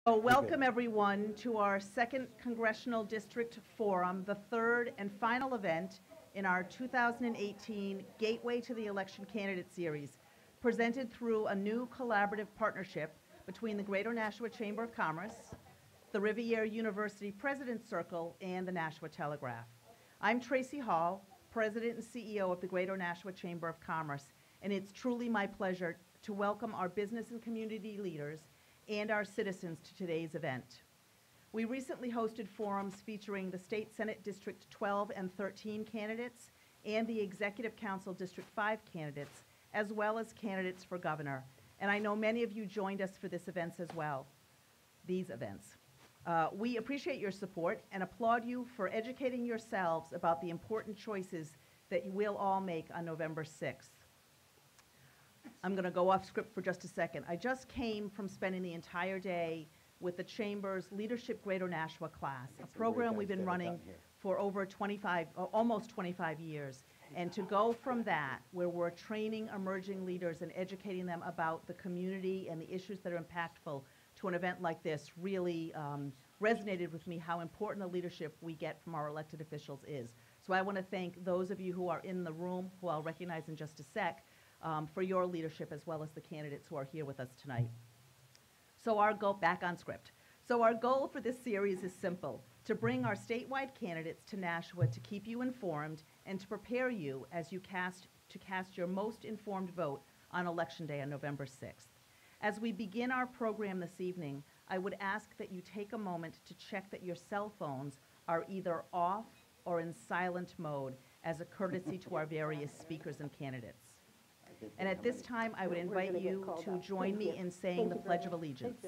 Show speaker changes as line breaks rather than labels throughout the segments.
So welcome everyone to our second Congressional District Forum, the third and final event in our 2018 Gateway to the Election Candidate Series, presented through a new collaborative partnership between the Greater Nashua Chamber of Commerce, the Rivier University President's Circle, and the Nashua Telegraph. I'm Tracy Hall, President and CEO of the Greater Nashua Chamber of Commerce, and it's truly my pleasure to welcome our business and community leaders and our citizens to today's event. We recently hosted forums featuring the State Senate District 12 and 13 candidates and the Executive Council District 5 candidates, as well as candidates for governor. And I know many of you joined us for these events as well. We appreciate your support and applaud you for educating yourselves about the important choices that you will all make on November 6th. I'm going to go off script for just a second. I just came from spending the entire day with the Chamber's Leadership Greater Nashua class, a program we've been running for over almost 25 years. And to go from that, where we're training emerging leaders and educating them about the community and the issues that are impactful, to an event like this really resonated with me how important the leadership we get from our elected officials is. So I want to thank those of you who are in the room, who I'll recognize in just a sec, for your leadership, as well as the candidates who are here with us tonight. So our goal, back on script. So our goal for this series is simple: to bring our statewide candidates to Nashua to keep you informed and to prepare you as you cast your most informed vote on Election Day on November 6th. As we begin our program this evening, I would ask that you take a moment to check that your cell phones are either off or in silent mode as a courtesy to our various speakers and candidates. And at this time, I would invite you to join me in saying the Pledge of Allegiance.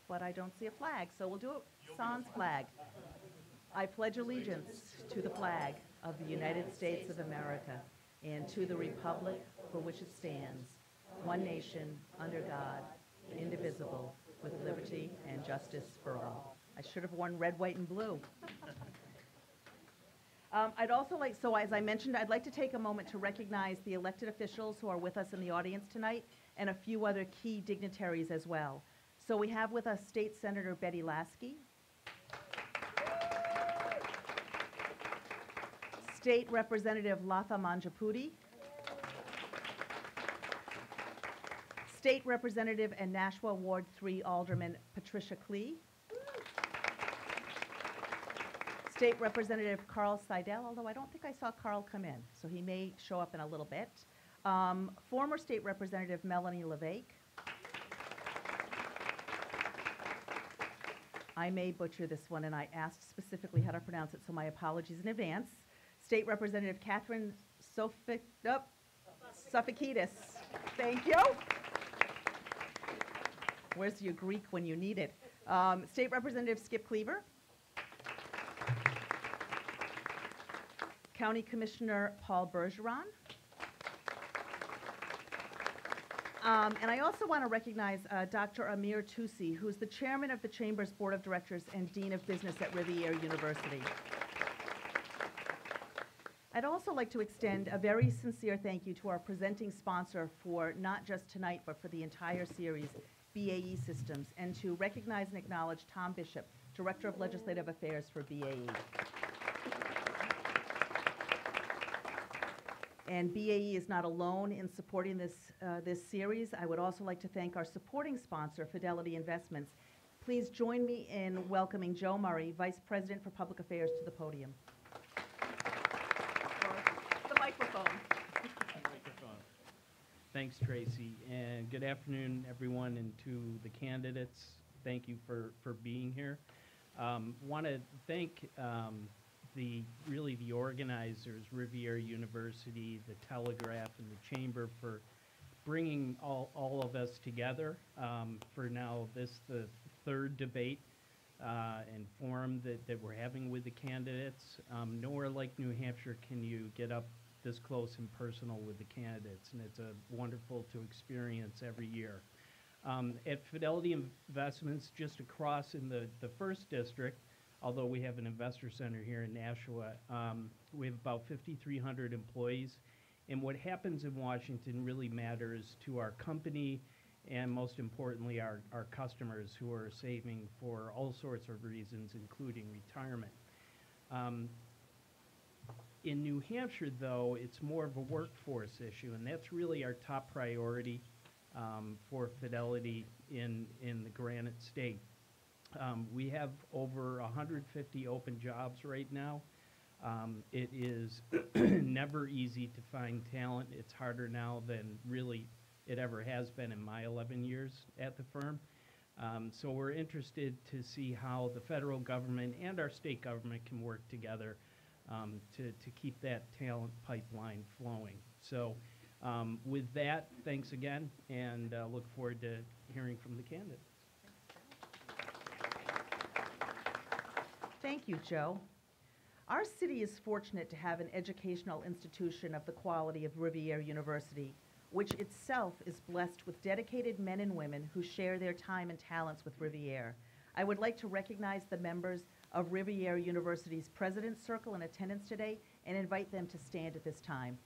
But I don't see a flag, so we'll do it sans flag. I pledge allegiance to the flag of the United States of America and to the republic for which it stands, one nation, under God, indivisible, with liberty and justice for all. I should have worn red, white, and blue. I'd also like, so as I mentioned, I'd like to take a moment to recognize the elected officials who are with us in the audience tonight and a few other key dignitaries as well. So we have with us State Senator Betty Lasky, State Representative Latha Manjapudi, State Representative and Nashua Ward 3 Alderman Patricia Klee, State Representative Carl Seidel, although I don't think I saw Carl come in, so he may show up in a little bit. Former State Representative Melanie LeVake. I may butcher this one, and I asked specifically how to pronounce it, so my apologies in advance. State Representative Catherine Sofakidis. Thank you. Where's your Greek when you need it? State Representative Skip Cleaver. County Commissioner Paul Bergeron. And I also want to recognize Dr. Amir Tusi, who's the chairman of the Chamber's Board of Directors and Dean of Business at Rivier University. I'd also like to extend a very sincere thank you to our presenting sponsor for not just tonight, but for the entire series, BAE Systems, and to recognize and acknowledge Tom Bishop, Director of Legislative Affairs for BAE. And BAE is not alone in supporting this series. I would also like to thank our supporting sponsor, Fidelity Investments. Please join me in welcoming Joe Murray, Vice President for Public Affairs, to the podium. Or the microphone.
Thanks, Tracy, and good afternoon, everyone, and to the candidates. Thank you for being here. Want to thank the organizers, Rivier University, the Telegraph, and the Chamber for bringing all of us together for now the third debate and forum that we're having with the candidates. Nowhere like New Hampshire can you get up this close and personal with the candidates, and it's wonderful to experience every year. At Fidelity Investments, just across in the first district, although we have an investor center here in Nashua, we have about 5,300 employees. And what happens in Washington really matters to our company and most importantly, our customers who are saving for all sorts of reasons, including retirement. In New Hampshire, though, it's more of a workforce issue, and that's really our top priority for Fidelity in the Granite State. We have over 150 open jobs right now. It is never easy to find talent. It's harder now than really it ever has been in my 11 years at the firm. So we're interested to see how the federal government and our state government can work together to keep that talent pipeline flowing. So with that, thanks again, and look forward to hearing from the candidates.
Thank you, Joe. Our city is fortunate to have an educational institution of the quality of Rivier University, which itself is blessed with dedicated men and women who share their time and talents with Rivier. I would like to recognize the members of Rivier University's President's Circle in attendance today and invite them to stand at this time.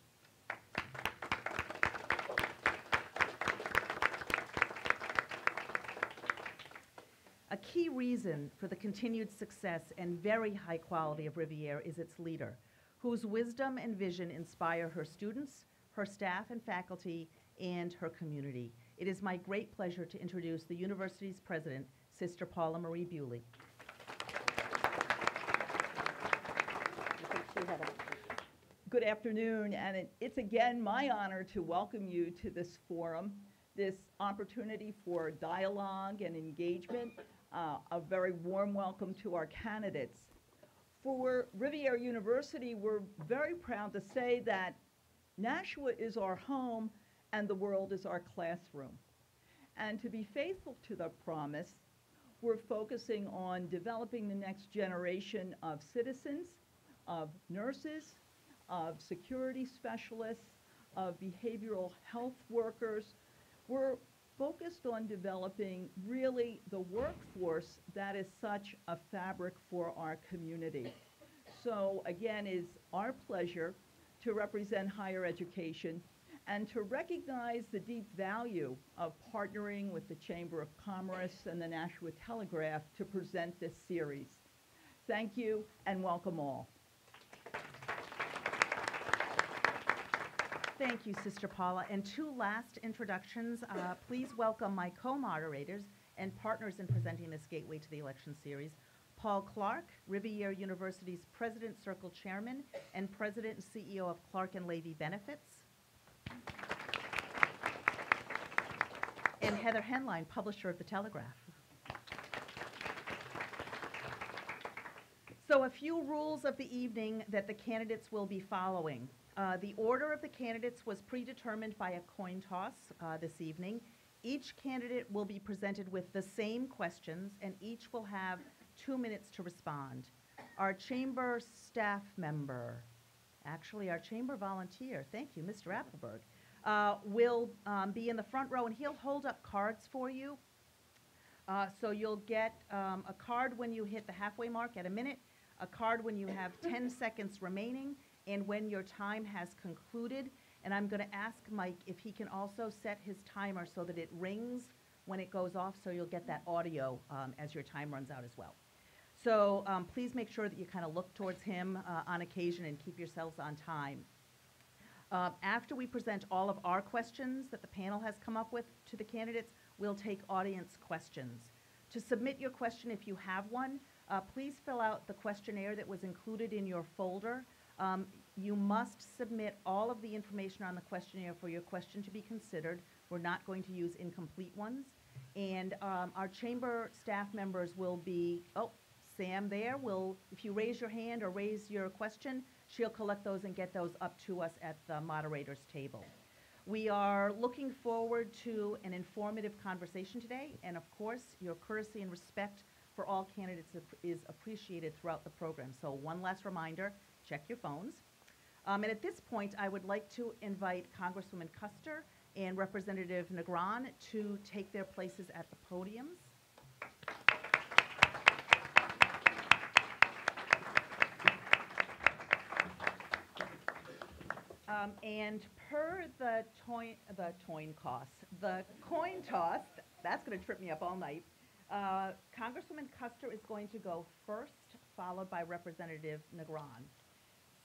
A key reason for the continued success and very high quality of Rivier is its leader, whose wisdom and vision inspire her students, her staff and faculty, and her community. It is my great pleasure to introduce the university's president, Sister Paula Marie Bewley.
Good afternoon, and it's again my honor to welcome you to this forum, this opportunity for dialogue and engagement. A very warm welcome to our candidates. For Rivier University, we're very proud to say that Nashua is our home and the world is our classroom. And to be faithful to the promise, we're focusing on developing the next generation of citizens, of nurses, of security specialists, of behavioral health workers. We're focused on developing really the workforce that is such a fabric for our community. So again, it's our pleasure to represent higher education and to recognize the deep value of partnering with the Chamber of Commerce and the Nashua Telegraph to present this series. Thank you and welcome all.
Thank you, Sister Paula. And two last introductions. Please welcome my co-moderators and partners in presenting this Gateway to the Election series, Paul Clark, Rivier University's President's Circle Chairman and President and CEO of Clark and Levy Benefits, and Heather Henline, publisher of the Telegraph. So a few rules of the evening that the candidates will be following. The order of the candidates was predetermined by a coin toss this evening. Each candidate will be presented with the same questions, and each will have 2 minutes to respond. Our chamber staff member, actually our chamber volunteer, thank you, Mr. Appleberg, will be in the front row, and he'll hold up cards for you. So you'll get a card when you hit the halfway mark at a minute, a card when you have 10 seconds remaining, and when your time has concluded. And I'm going to ask Mike if he can also set his timer so that it rings when it goes off, so you'll get that audio as your time runs out as well. So please make sure that you kind of look towards him on occasion and keep yourselves on time. After we present all of our questions that the panel has come up with to the candidates, we'll take audience questions. To submit your question, if you have one, please fill out the questionnaire that was included in your folder. You must submit all of the information on the questionnaire for your question to be considered. We're not going to use incomplete ones. And our chamber staff members will be, oh, Sam there will, if you raise your hand or raise your question, she'll collect those and get those up to us at the moderator's table. We are looking forward to an informative conversation today, and of course, your courtesy and respect for all candidates is appreciated throughout the program. So one last reminder, check your phones. And at this point, I would like to invite Congresswoman Kuster and Representative Negron to take their places at the podiums. And per the coin toss, that's going to trip me up all night. Congresswoman Kuster is going to go first, followed by Representative Negron.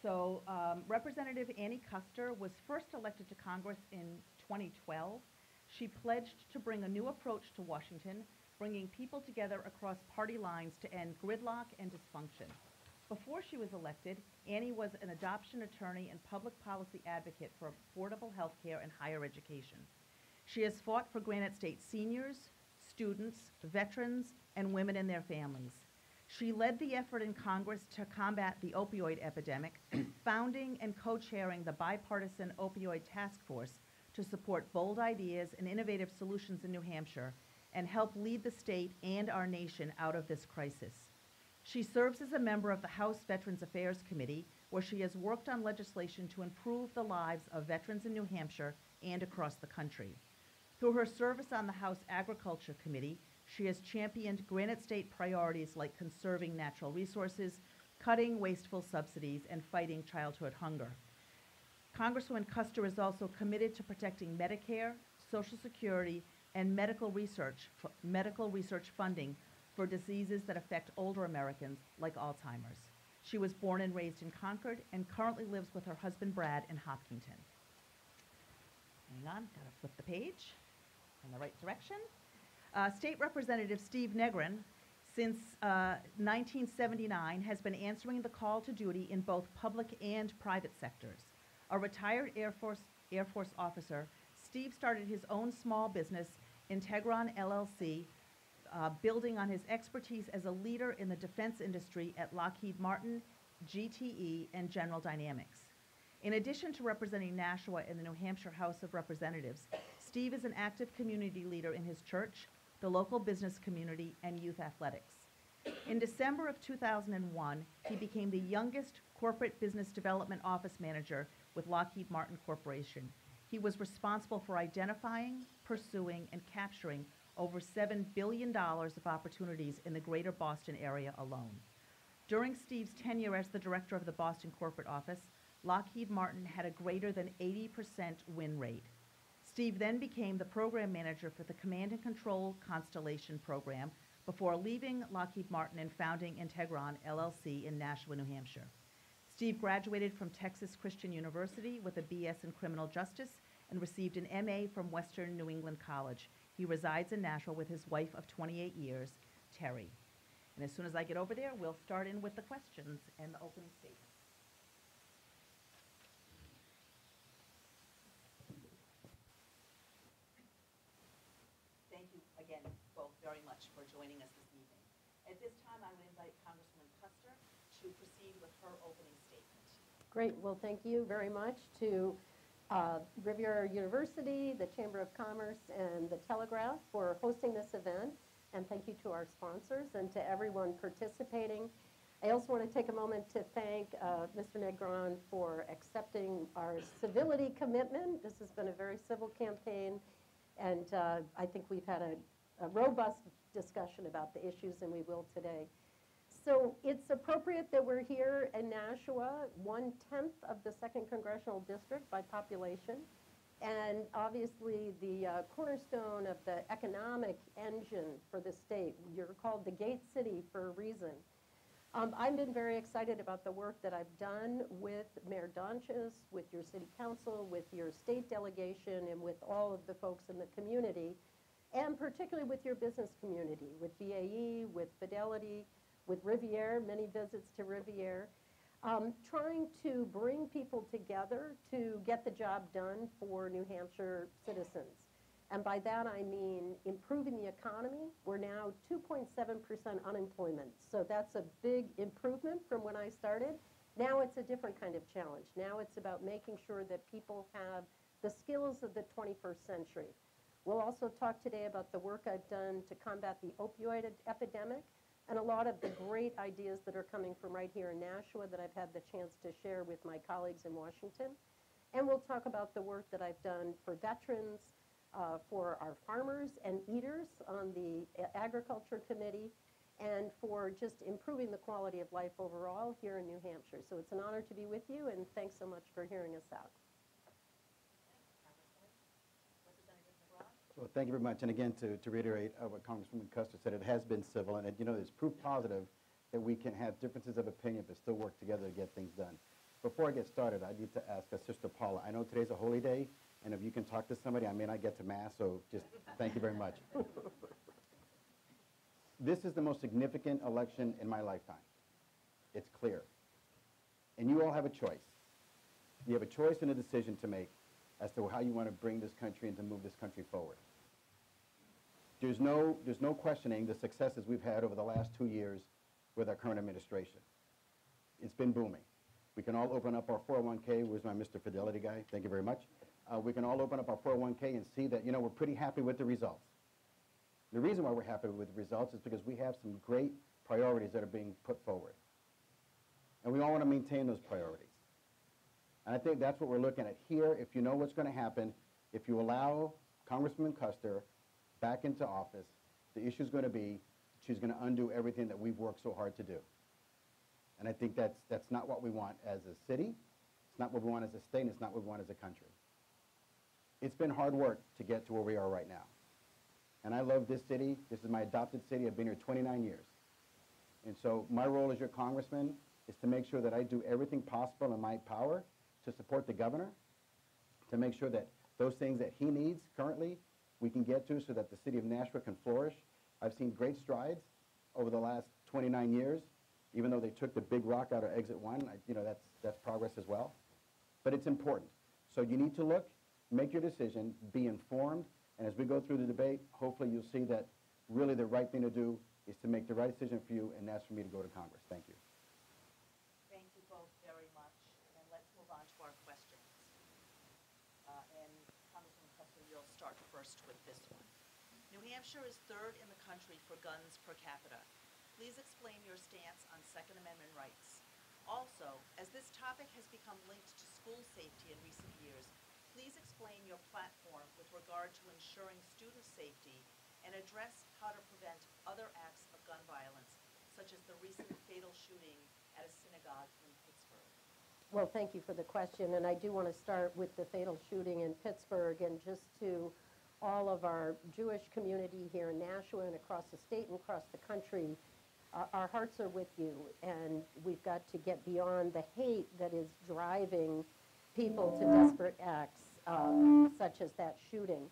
So Representative Annie Kuster was first elected to Congress in 2012. She pledged to bring a new approach to Washington, bringing people together across party lines to end gridlock and dysfunction. Before she was elected, Annie was an adoption attorney and public policy advocate for affordable health care and higher education. She has fought for Granite State seniors, students, veterans, and women and their families. She led the effort in Congress to combat the opioid epidemic, founding and co-chairing the bipartisan opioid task force to support bold ideas and innovative solutions in New Hampshire and help lead the state and our nation out of this crisis. She serves as a member of the House Veterans Affairs Committee, where she has worked on legislation to improve the lives of veterans in New Hampshire and across the country. Through her service on the House Agriculture Committee, she has championed Granite State priorities like conserving natural resources, cutting wasteful subsidies, and fighting childhood hunger. Congresswoman Kuster is also committed to protecting Medicare, Social Security, and medical research funding for diseases that affect older Americans like Alzheimer's. She was born and raised in Concord and currently lives with her husband Brad in Hopkinton. Hang on, gotta flip the page in the right direction. State Representative Steve Negron, since 1979, has been answering the call to duty in both public and private sectors. A retired Air Force officer, Steve started his own small business, Negron LLC, building on his expertise as a leader in the defense industry at Lockheed Martin, GTE, and General Dynamics. In addition to representing Nashua in the New Hampshire House of Representatives, Steve is an active community leader in his church, the local business community, and youth athletics. In December of 2001, he became the youngest corporate business development office manager with Lockheed Martin Corporation. He was responsible for identifying, pursuing, and capturing over $7 billion of opportunities in the greater Boston area alone. During Steve's tenure as the director of the Boston corporate office, Lockheed Martin had a greater than 80% win rate. Steve then became the program manager for the Command and Control Constellation program before leaving Lockheed Martin and founding Negron LLC in Nashua, New Hampshire. Steve graduated from Texas Christian University with a BS in criminal justice and received an MA from Western New England College. He resides in Nashua with his wife of 28 years, Terry. And as soon as I get over there, we'll start in with the questions and the opening statement. Thank you again both very much for joining us this evening. At this time, I would invite Congresswoman Kuster to proceed with her opening statement.
Great. Well, thank you very much to Rivier University, the Chamber of Commerce, and the Telegraph for hosting this event. And thank you to our sponsors and to everyone participating. I also want to take a moment to thank Mr. Negron for accepting our civility commitment. This has been a very civil campaign, and I think we've had a robust discussion about the issues, and we will today. So it's appropriate that we're here in Nashua, 1/10 of the 2nd Congressional District by population, and obviously the cornerstone of the economic engine for the state. You're called the Gate City for a reason. I've been very excited about the work that I've done with Mayor Donches, with your city council, with your state delegation, and with all of the folks in the community, and particularly with your business community, with BAE, with Fidelity, with Rivier, many visits to Rivier, trying to bring people together to get the job done for New Hampshire citizens. And by that I mean improving the economy. We're now 2.7% unemployment, so that's a big improvement from when I started. Now it's a different kind of challenge. Now it's about making sure that people have the skills of the 21st century. We'll also talk today about the work I've done to combat the opioid epidemic, and a lot of the great ideas that are coming from right here in Nashua that I've had the chance to share with my colleagues in Washington. And we'll talk about the work that I've done for veterans, for our farmers and eaters on the Agriculture Committee, and for just improving the quality of life overall here in New Hampshire. So it's an honor to be with you, and thanks so much for hearing us out.
Well, thank you very much. And again, to reiterate what Congresswoman Kuster said, it has been civil, and it's proof positive that we can have differences of opinion but still work together to get things done. Before I get started, I need to ask Sister Paula. I know today's a holy day, and if you can talk to somebody, I may not get to Mass, so just thank you very much. This is the most significant election in my lifetime. It's clear. And you all have a choice. You have a choice and a decision to make as to how you want to bring this country and to move this country forward. There's no questioning the successes we've had over the last 2 years with our current administration. It's been booming. We can all open up our 401k. Where's my Mr. Fidelity guy? Thank you very much. We can all open up our 401k and see that, we're pretty happy with the results. The reason why we're happy with the results is because we have some great priorities that are being put forward. And we all want to maintain those priorities. And I think that's what we're looking at here. If you know what's going to happen, if you allow Congresswoman Kuster back into office, the issue is going to be she's going to undo everything that we've worked so hard to do. And I think that's not what we want as a city. It's not what we want as a state, and it's not what we want as a country. It's been hard work to get to where we are right now. And I love this city. This is my adopted city. I've been here 29 years. And so my role as your congressman is to make sure that I do everything possible in my power to support the governor, to make sure that those things that he needs currently we can get to so that the city of Nashua can flourish. I've seen great strides over the last 29 years, even though they took the big rock out of exit 1. That's progress as well. But it's important. So you need to look, make your decision, be informed, and as we go through the debate, hopefully you'll see that really the right thing to do is to make the right decision for you, and that's for me to go to Congress. Thank you.
Thank you both very much, and let's move on to our questions. And Congresswoman Kuster, you'll start first with this one. New Hampshire is third in the country for guns per capita. Please explain your stance on Second Amendment rights. Also, as this topic has become linked to school safety in recent years, please explain your platform with regard to ensuring student safety and address how to prevent other acts of gun violence, such as the recent fatal shooting at a synagogue in Pittsburgh.
Well, thank you for the question, and I do want to start with the fatal shooting in Pittsburgh, and just to all of our Jewish community here in Nashua and across the state and across the country, our hearts are with you, and we've got to get beyond the hate that is driving people to desperate acts such as that shooting.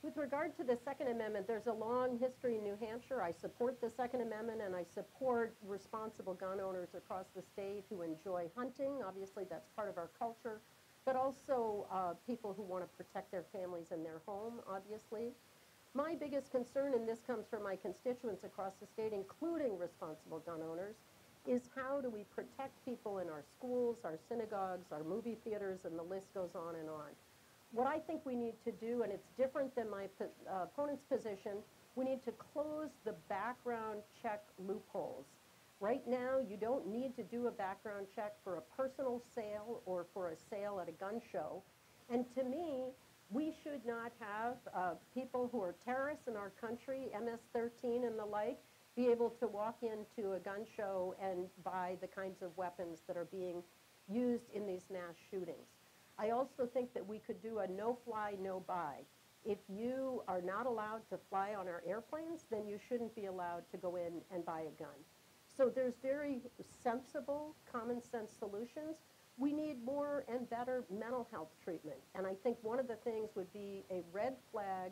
With regard to the Second Amendment, there's a long history in New Hampshire. I support the Second Amendment, and I support responsible gun owners across the state who enjoy hunting. Obviously, that's part of our culture, but also people who want to protect their families and their home, obviously. My biggest concern, and this comes from my constituents across the state, including responsible gun owners, is how do we protect people in our schools, our synagogues, our movie theaters, and the list goes on and on. What I think we need to do, and it's different than my opponent's position, we need to close the background check loopholes. Right now, you don't need to do a background check for a personal sale or for a sale at a gun show. And to me, we should not have people who are terrorists in our country, MS-13 and the like, be able to walk into a gun show and buy the kinds of weapons that are being used in these mass shootings. I also think that we could do a no-fly, no-buy. If you are not allowed to fly on our airplanes, then you shouldn't be allowed to go in and buy a gun. So there's very sensible, common-sense solutions. We need more and better mental health treatment. And I think one of the things would be a red flag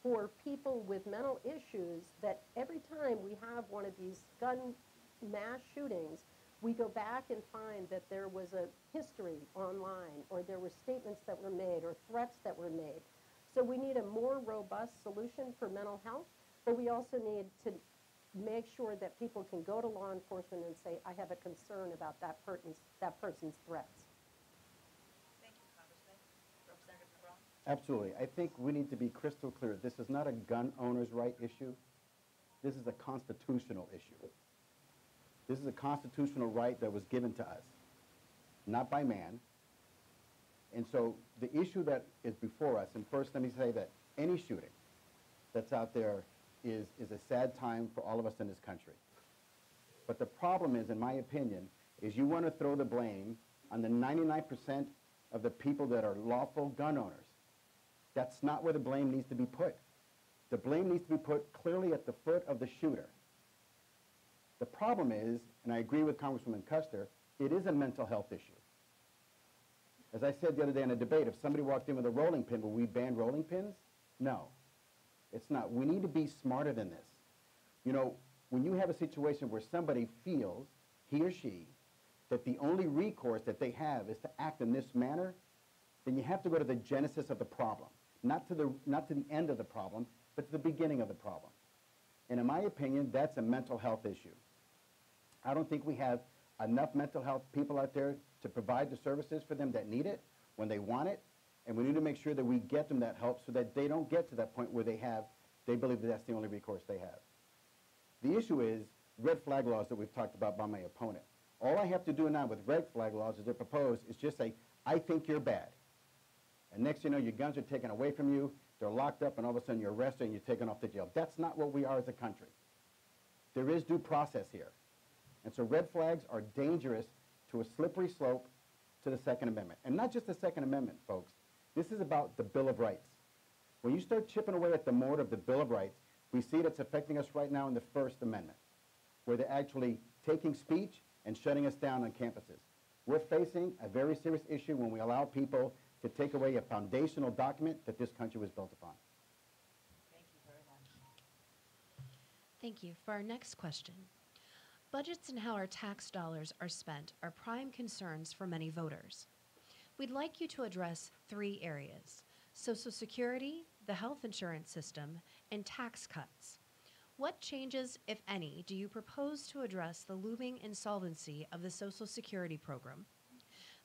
for people with mental issues that every time we have one of these gun mass shootings, we go back and find that there was a history online, or there were statements that were made, or threats that were made. So we need a more robust solution for mental health, but we also need to make sure that people can go to law enforcement and say, I have a concern about that person's threats.
Thank you, Congressman. Representative Negron?
Absolutely. I think we need to be crystal clear. This is not a gun owner's right issue. This is a constitutional issue. This is a constitutional right that was given to us, not by man. And so the issue that is before us, and first let me say that any shooting that's out there is a sad time for all of us in this country. But the problem is, in my opinion, is you want to throw the blame on the 99% of the people that are lawful gun owners. That's not where the blame needs to be put. The blame needs to be put clearly at the foot of the shooter. The problem is, and I agree with Congresswoman Kuster, it is a mental health issue. As I said the other day in a debate, if somebody walked in with a rolling pin, will we ban rolling pins? No, it's not. We need to be smarter than this. You know, when you have a situation where somebody feels, he or she, that the only recourse that they have is to act in this manner, then you have to go to the genesis of the problem. Not to the end of the problem, but to the beginning of the problem. And in my opinion, that's a mental health issue. I don't think we have enough mental health people out there to provide the services for them that need it when they want it, and we need to make sure that we get them that help so that they don't get to that point where they believe that that's the only recourse they have. The issue is red flag laws that we've talked about by my opponent. All I have to do now with red flag laws as they're proposed is just say, I think you're bad. And next thing you know, your guns are taken away from you, they're locked up, and all of a sudden you're arrested and you're taken off to jail. That's not what we are as a country. There is due process here. And so red flags are dangerous to a slippery slope to the Second Amendment. And not just the Second Amendment, folks. This is about the Bill of Rights. When you start chipping away at the mortar of the Bill of Rights, we see that's affecting us right now in the First Amendment, where they're actually taking speech and shutting us down on campuses. We're facing a very serious issue when we allow people to take away a foundational document that this country was built upon.
Thank you very much.
Thank you. For our next question, budgets and how our tax dollars are spent are prime concerns for many voters. We'd like you to address 3 areas: Social Security, the health insurance system, and tax cuts. What changes, if any, do you propose to address the looming insolvency of the Social Security program?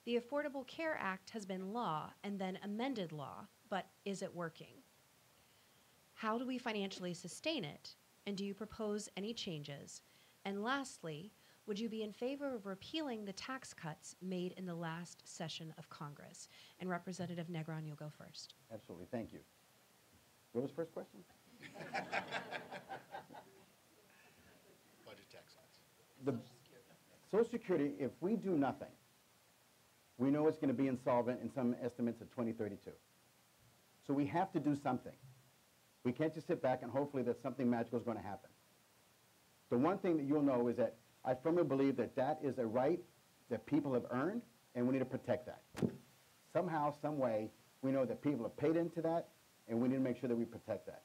The Affordable Care Act has been law and then amended law, but is it working? How do we financially sustain it, and do you propose any changes? And lastly, would you be in favor of repealing the tax cuts made in the last session of Congress? And Representative Negron, you'll go first.
Absolutely, thank you. What was the first question?
Budget tax cuts.
The Social Security, if we do nothing, we know it's going to be insolvent in some estimates of 2032. So we have to do something. We can't just sit back and hopefully that something magical is going to happen. The one thing that you'll know is that I firmly believe that that is a right that people have earned, and we need to protect that. Somehow, some way, we know that people have paid into that, and we need to make sure that we protect that.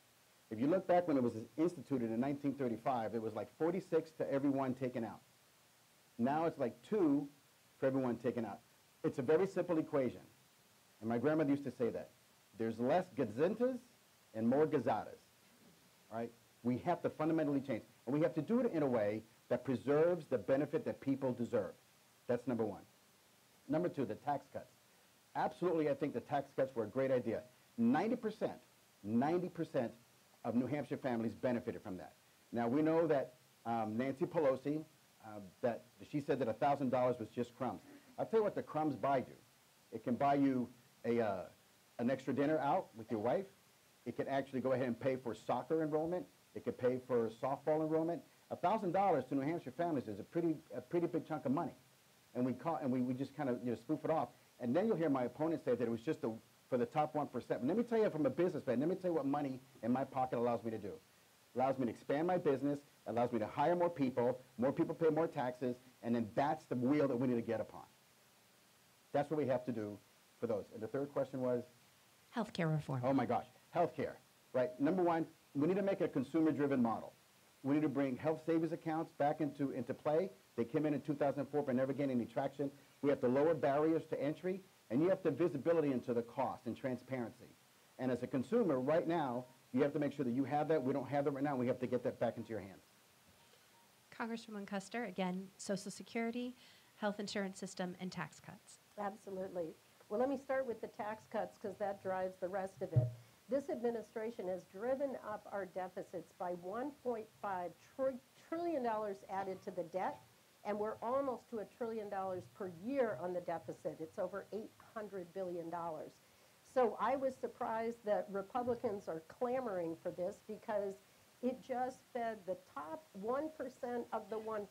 If you look back when it was instituted in 1935, it was like 46 to every 1 taken out. Now it's like 2 for every 1 taken out. It's a very simple equation, and my grandmother used to say that. There's less gazintas and more gazadas, right? We have to fundamentally change, and we have to do it in a way that preserves the benefit that people deserve. That's number 1. Number 2, the tax cuts. Absolutely, I think the tax cuts were a great idea. 90% of New Hampshire families benefited from that. Now, we know that Nancy Pelosi, that she said that $1,000 was just crumbs. I'll tell you what the crumbs buy you. It can buy you an extra dinner out with your wife. It can actually go ahead and pay for soccer enrollment. It could pay for softball enrollment. $1,000 to New Hampshire families is a pretty big chunk of money. And we just kind of spoof it off. And then you'll hear my opponent say that it was just for the top 1%. And let me tell you from a businessman, let me tell you what money in my pocket allows me to do. It allows me to expand my business, allows me to hire more people pay more taxes, and then that's the wheel that we need to get upon. That's what we have to do for those. And the third question was?
Healthcare reform.
Oh my gosh, healthcare, right? Number 1, we need to make a consumer-driven model. We need to bring health savings accounts back into play. They came in 2004 but never gained any traction. We have to lower barriers to entry, and you have to visibility into the cost and transparency. And as a consumer, right now, you have to make sure that you have that. We don't have that right now. We have to get that back into your hands.
Congresswoman Kuster, again, Social Security, health insurance system, and tax cuts.
Absolutely. Well, let me start with the tax cuts because that drives the rest of it. This administration has driven up our deficits by $1.5 trillion added to the debt, and we're almost to $1 trillion per year on the deficit. It's over $800 billion. So I was surprised that Republicans are clamoring for this because it just fed the top 1% of the 1%.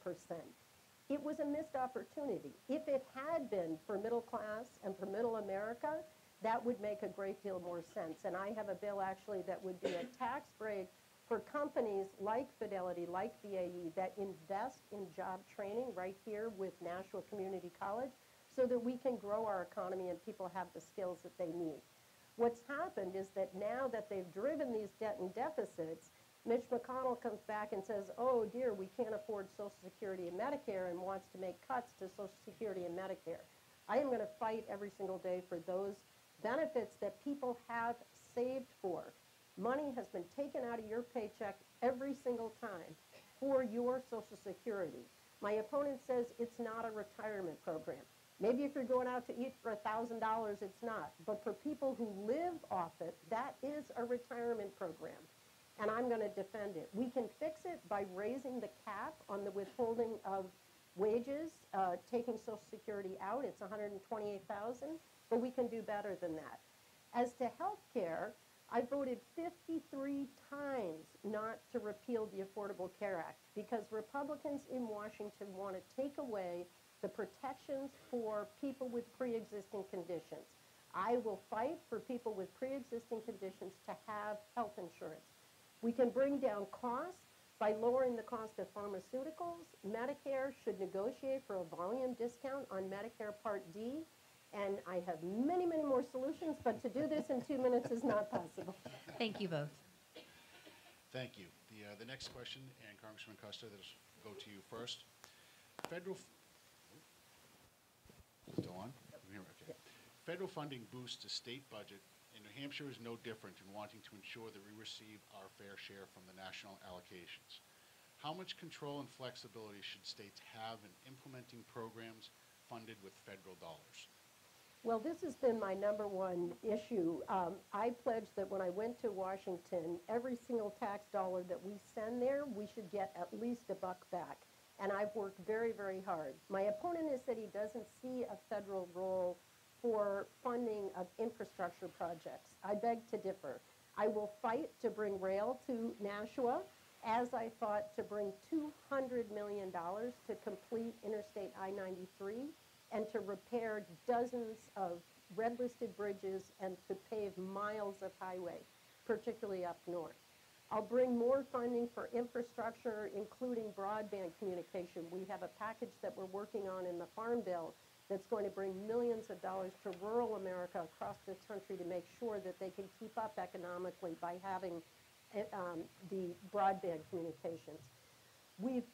It was a missed opportunity. If it had been for middle class and for middle America, that would make a great deal more sense. And I have a bill actually that would be a tax break for companies like Fidelity, like BAE, that invest in job training right here with Nashua Community College so that we can grow our economy and people have the skills that they need. What's happened is that now that they've driven these debt and deficits, Mitch McConnell comes back and says, oh dear, we can't afford Social Security and Medicare, and wants to make cuts to Social Security and Medicare. I am going to fight every single day for those benefits that people have saved for. Money has been taken out of your paycheck every single time for your Social Security. My opponent says it's not a retirement program. Maybe if you're going out to eat for $1,000, it's not. But for people who live off it, that is a retirement program. And I'm going to defend it. We can fix it by raising the cap on the withholding of wages, taking Social Security out. It's $128,000, but we can do better than that. As to health care, I voted 53 times not to repeal the Affordable Care Act because Republicans in Washington want to take away the protections for people with pre-existing conditions. I will fight for people with pre-existing conditions to have health insurance. We can bring down costs by lowering the cost of pharmaceuticals. Medicare should negotiate for a volume discount on Medicare Part D. And I have many, many more solutions, but to do this in 2 minutes is not possible.
Thank you both.
Thank you. The next question, and Congressman Kuster, that'll go to you first. Still on? I'm here, okay. Federal funding boosts the state budget, and New Hampshire is no different in wanting to ensure that we receive our fair share from the national allocations. How much control and flexibility should states have in implementing programs funded with federal dollars?
Well, this has been my number one issue. I pledged that when I went to Washington, every single tax dollar that we send there, we should get at least $1 back. And I've worked very, very hard. My opponent has said he doesn't see a federal role for funding of infrastructure projects. I beg to differ. I will fight to bring rail to Nashua, as I fought to bring $200 million to complete Interstate I-93 and to repair dozens of red-listed bridges and to pave miles of highway, particularly up north. I'll bring more funding for infrastructure, including broadband communication. We have a package that we're working on in the Farm Bill that's going to bring millions of dollars to rural America across this country to make sure that they can keep up economically by having the broadband communications. We've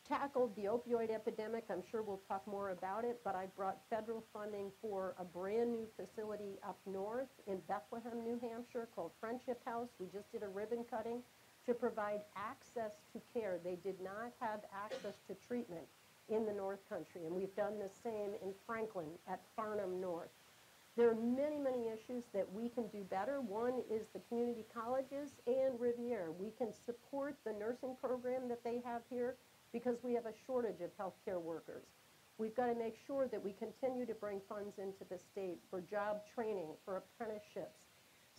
tackled the opioid epidemic. I'm sure we'll talk more about it, but I brought federal funding for a brand new facility up north in Bethlehem, New Hampshire called Friendship House. We just did a ribbon cutting to provide access to care. They did not have access to treatment in the North Country, and we've done the same in Franklin at Farnham North. There are many, many issues that we can do better. One is the community colleges and Rivier. We can support the nursing program that they have here because we have a shortage of healthcare workers. We've got to make sure that we continue to bring funds into the state for job training, for apprenticeships.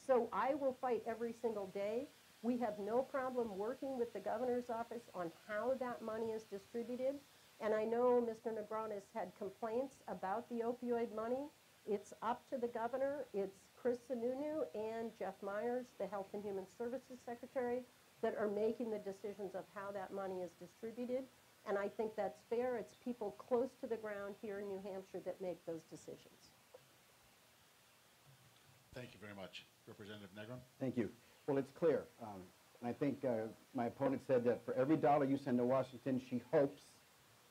So I will fight every single day. We have no problem working with the governor's office on how that money is distributed. And I know Mr. Negron has had complaints about the opioid money. It's up to the governor. It's Chris Sununu and Jeff Myers, the Health and Human Services Secretary, that are making the decisions of how that money is distributed. And I think that's fair. It's people close to the ground here in New Hampshire that make those decisions.
Thank you very much. Representative Negron?
Thank you. Well, it's clear. And I think my opponent said that for every dollar you send to Washington, she hopes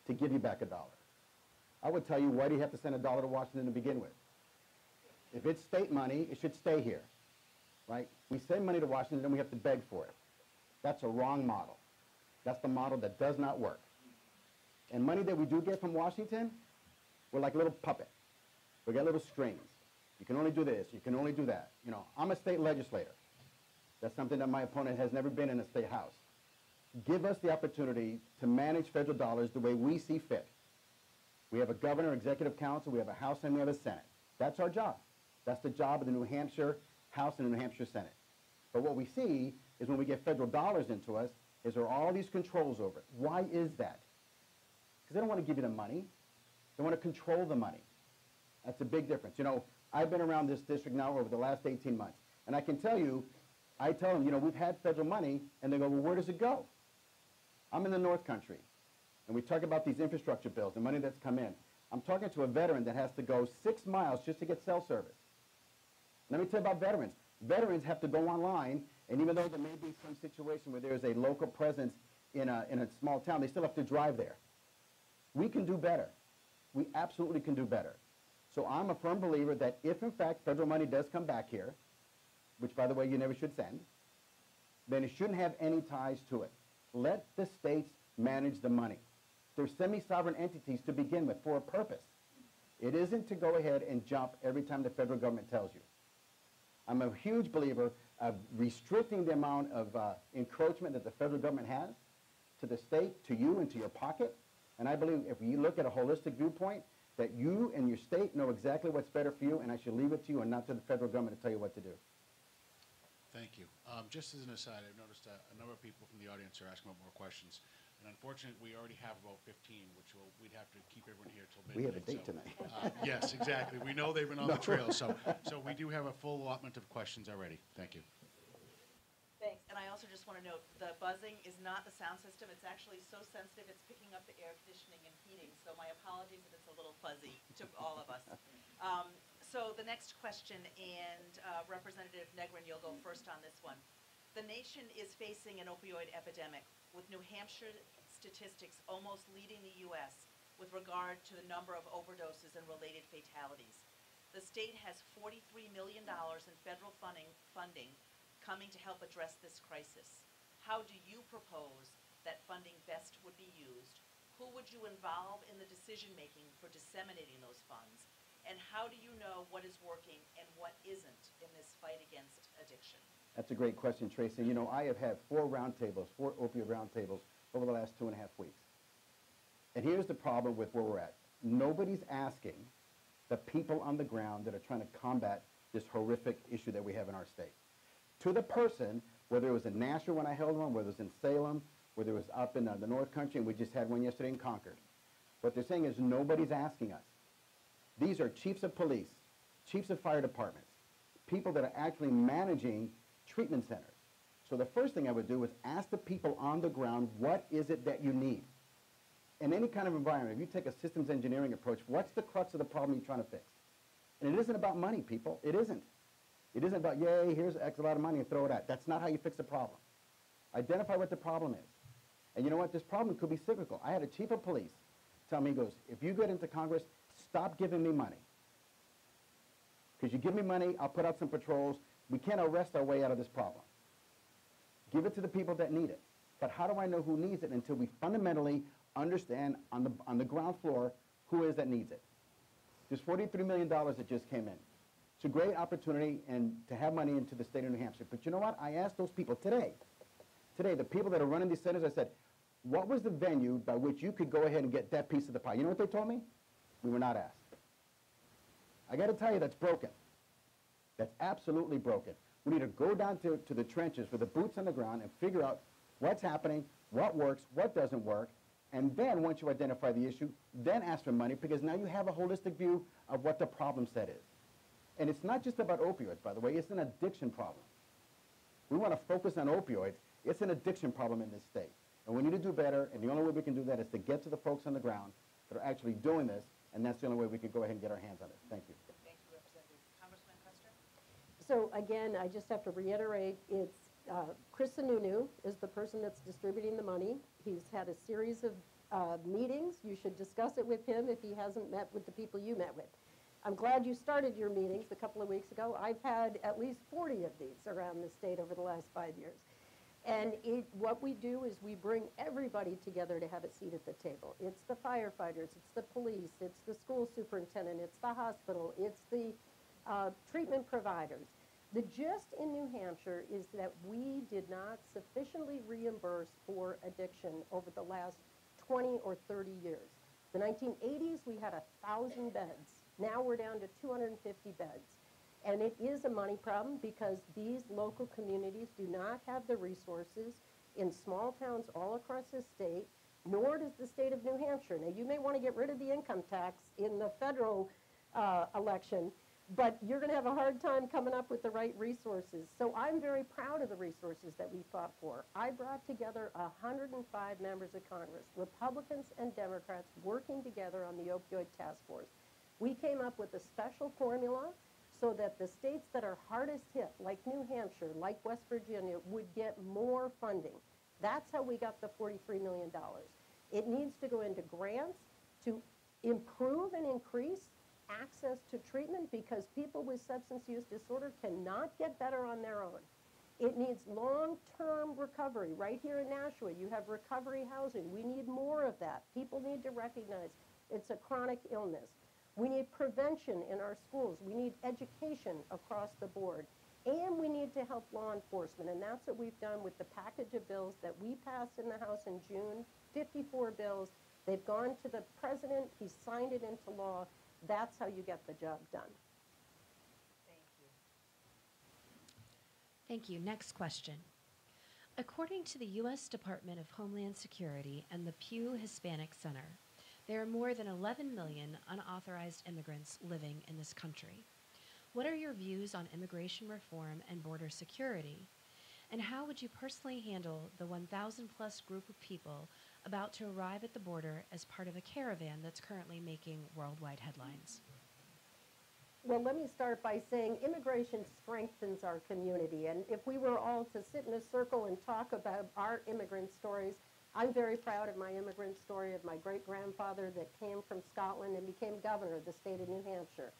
to give you back $1. I would tell you, why do you have to send $1 to Washington to begin with? If it's state money, it should stay here, right? We send money to Washington, then we have to beg for it. That's a wrong model. That's the model that does not work. And money that we do get from Washington, we're like a little puppet. We got little strings. You can only do this, you can only do that. You know, I'm a state legislator. That's something that my opponent has never been in a state house. Give us the opportunity to manage federal dollars the way we see fit. We have a governor, executive council, we have a House, and we have a Senate. That's our job. That's the job of the New Hampshire House and the New Hampshire Senate. But what we see is when we get federal dollars into us, is there are all these controls over it. Why is that? Because they don't want to give you the money. They want to control the money. That's a big difference. You know, I've been around this district now over the last 18 months. And I can tell you, I tell them, you know, we've had federal money, and they go, well, where does it go? I'm in the North Country, and we talk about these infrastructure bills, the money that's come in. I'm talking to a veteran that has to go 6 miles just to get cell service. Let me tell you about veterans. Veterans have to go online, and even though there may be some situation where there's a local presence in a small town, they still have to drive there. We can do better. We absolutely can do better. So I'm a firm believer that if, in fact, federal money does come back here, which, by the way, you never should send, then it shouldn't have any ties to it. Let the states manage the money. They're semi-sovereign entities to begin with for a purpose. It isn't to go ahead and jump every time the federal government tells you. I'm a huge believer of restricting the amount of encroachment that the federal government has to the state, to you, and to your pocket. And I believe if you look at a holistic viewpoint, that you and your state know exactly what's better for you, and I should leave it to you and not to the federal government to tell you what to do.
Thank you. Just as an aside, I've noticed a number of people from the audience are asking about more questions. And unfortunately, we already have about 15, which we'd have to keep everyone here till midnight.
We have a date
so,
tonight.
Yes, exactly. We know they've been on the trail, so we do have a full allotment of questions already. Thank you.
Thanks, and I also just want to note, the buzzing is not the sound system. It's actually so sensitive, it's picking up the air conditioning and heating, so my apologies if it's a little fuzzy to all of us. So the next question, and Representative Negron, you'll go first on this one. The nation is facing an opioid epidemic, with New Hampshire statistics almost leading the U.S. with regard to the number of overdoses and related fatalities. The state has $43 million in federal funding coming to help address this crisis. How do you propose that funding best would be used? Who would you involve in the decision-making for disseminating those funds? And how do you know what is working and what isn't in this fight against addiction?
That's a great question, Tracy. You know, I have had 4 opioid roundtables over the last 2.5 weeks. And here's the problem with where we're at. Nobody's asking the people on the ground that are trying to combat this horrific issue that we have in our state. To the person, whether it was in Nashua when I held one, whether it was in Salem, whether it was up in the North Country, and we just had one yesterday in Concord. What they're saying is nobody's asking us. These are chiefs of police, chiefs of fire departments, people that are actually managing treatment centers. So the first thing I would do is ask the people on the ground, what is it that you need? In any kind of environment, if you take a systems engineering approach, what's the crux of the problem you're trying to fix? And it isn't about money, people. It isn't. It isn't about, yay, here's X a lot of money and throw it out. That's not how you fix a problem. Identify what the problem is. And you know what? This problem could be cyclical. I had a chief of police tell me, he goes, if you get into Congress, stop giving me money. Because you give me money, I'll put out some patrols. We can't arrest our way out of this problem. Give it to the people that need it. But how do I know who needs it until we fundamentally understand on the ground floor who is that needs it? There's $43 million that just came in. It's a great opportunity and to have money into the state of New Hampshire. But you know what? I asked those people today, the people that are running these centers, I said, what was the venue by which you could go ahead and get that piece of the pie? You know what they told me? We were not asked. I got to tell you, that's broken. That's absolutely broken. We need to go down to the trenches with the boots on the ground and figure out what's happening, what works, what doesn't work, and then once you identify the issue, then ask for money, because now you have a holistic view of what the problem set is. And it's not just about opioids, by the way, it's an addiction problem. We want to focus on opioids. It's an addiction problem in this state. And we need to do better, and the only way we can do that is to get to the folks on the ground that are actually doing this, and that's the only way we can go ahead and get our hands on it. Thank you.
Thank you, Representative. Congressman Kuster?
So again, I just have to reiterate, it's Chris Sununu is the person that's distributing the money. He's had a series of meetings. You should discuss it with him if he hasn't met with the people you met with. I'm glad you started your meetings a couple of weeks ago. I've had at least 40 of these around the state over the last 5 years. And what we do is we bring everybody together to have a seat at the table. It's the firefighters, it's the police, it's the school superintendent, it's the hospital, it's the treatment providers. The gist in New Hampshire is that we did not sufficiently reimburse for addiction over the last 20 or 30 years. The 1980s, we had 1,000 beds. Now we're down to 250 beds. And it is a money problem because these local communities do not have the resources in small towns all across the state, nor does the state of New Hampshire. Now, you may want to get rid of the income tax in the federal election, but you're going to have a hard time coming up with the right resources. So I'm very proud of the resources that we fought for. I brought together 105 members of Congress, Republicans and Democrats, working together on the opioid task force. We came up with a special formula so that the states that are hardest hit, like New Hampshire, like West Virginia, would get more funding. That's how we got the $43 million. It needs to go into grants to improve and increase access to treatment, because people with substance use disorder cannot get better on their own. It needs long-term recovery. Right here in Nashua, you have recovery housing. We need more of that. People need to recognize it's a chronic illness. We need prevention in our schools. We need education across the board. And we need to help law enforcement, and that's what we've done with the package of bills that we passed in the House in June, 54 bills. They've gone to the president. He signed it into law. That's how you get the job done.
Thank you. Next question. According to the U.S. Department of Homeland Security and the Pew Hispanic Center, there are more than 11 million unauthorized immigrants living in this country. What are your views on immigration reform and border security? And how would you personally handle the 1,000 plus group of people about to arrive at the border as part of a caravan that's currently making worldwide headlines?
Well, let me start by saying immigration strengthens our community. And if we were all to sit in a circle and talk about our immigrant stories, I'm very proud of my immigrant story of my great-grandfather that came from Scotland and became governor of the state of New Hampshire.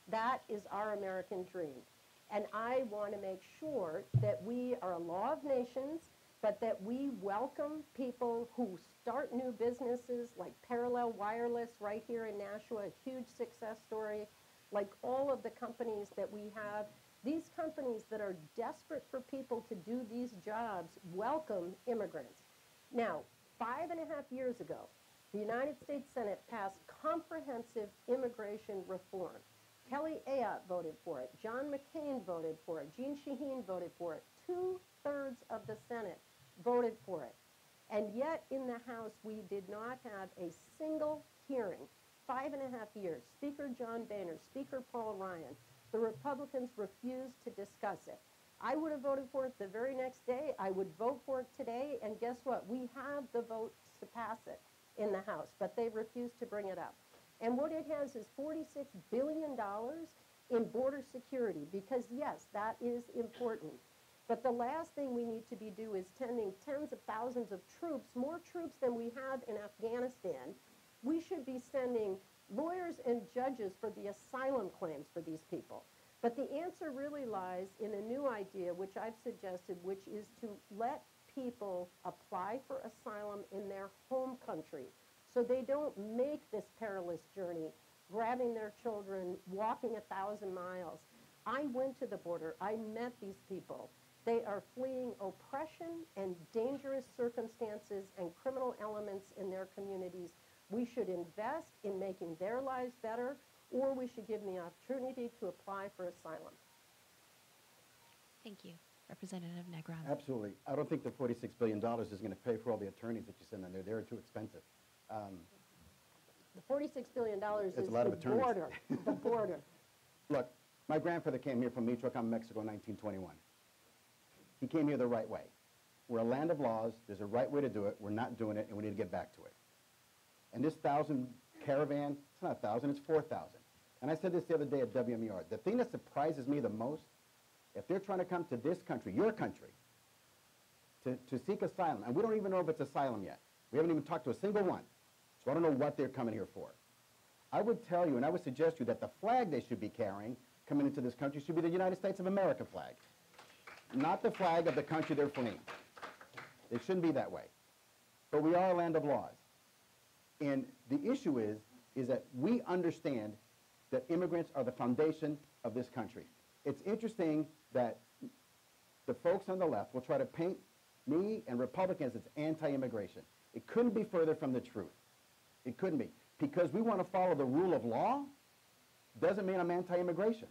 That is our American dream. And I want to make sure that we are a law of nations, but that we welcome people who start new businesses like Parallel Wireless right here in Nashua, a huge success story, like all of the companies that we have. These companies that are desperate for people to do these jobs welcome immigrants. Now, 5.5 years ago, the United States Senate passed comprehensive immigration reform. Kelly Ayotte voted for it. John McCain voted for it. Jeanne Shaheen voted for it. 2/3 of the Senate voted for it. And yet in the House, we did not have a single hearing. 5.5 years. Speaker John Boehner, Speaker Paul Ryan, the Republicans refused to discuss it. I would have voted for it the very next day. I would vote for it today. And guess what? We have the votes to pass it in the House, but they refused to bring it up. And what it has is $46 billion in border security, because yes, that is important. But the last thing we need to be doing is sending tens of thousands of troops, more troops than we have in Afghanistan. We should be sending lawyers and judges for the asylum claims for these people. But the answer really lies in a new idea, which I've suggested, which is to let people apply for asylum in their home country, so they don't make this perilous journey, grabbing their children, walking 1,000 miles. I went to the border. I met these people. They are fleeing oppression and dangerous circumstances and criminal elements in their communities. We should invest in making their lives better, or we should give them the opportunity to apply for asylum.
Thank you. Representative Negron.
Absolutely. I don't think the $46 billion is going to pay for all the attorneys that you send in there. They're too expensive.
The $46 billion is
a lot of
the
attorneys.
border, the border.
Look, my grandfather came here from Michoacan, Mexico in 1921. He came here the right way. We're a land of laws. There's a right way to do it. We're not doing it, and we need to get back to it. And this 1,000 caravan, it's not 1,000, it's 4,000. And I said this the other day at WMER. The thing that surprises me the most, if they're trying to come to this country, your country, to seek asylum, and we don't even know if it's asylum yet. We haven't even talked to a single one. So I don't know what they're coming here for. I would tell you, and I would suggest to you, that the flag they should be carrying coming into this country should be the United States of America flag, not the flag of the country they're fleeing. It shouldn't be that way. But we are a land of laws. And the issue is that we understand that immigrants are the foundation of this country. It's interesting that the folks on the left will try to paint me and Republicans as anti-immigration. It couldn't be further from the truth. It couldn't be. Because we want to follow the rule of law doesn't mean I'm anti-immigration.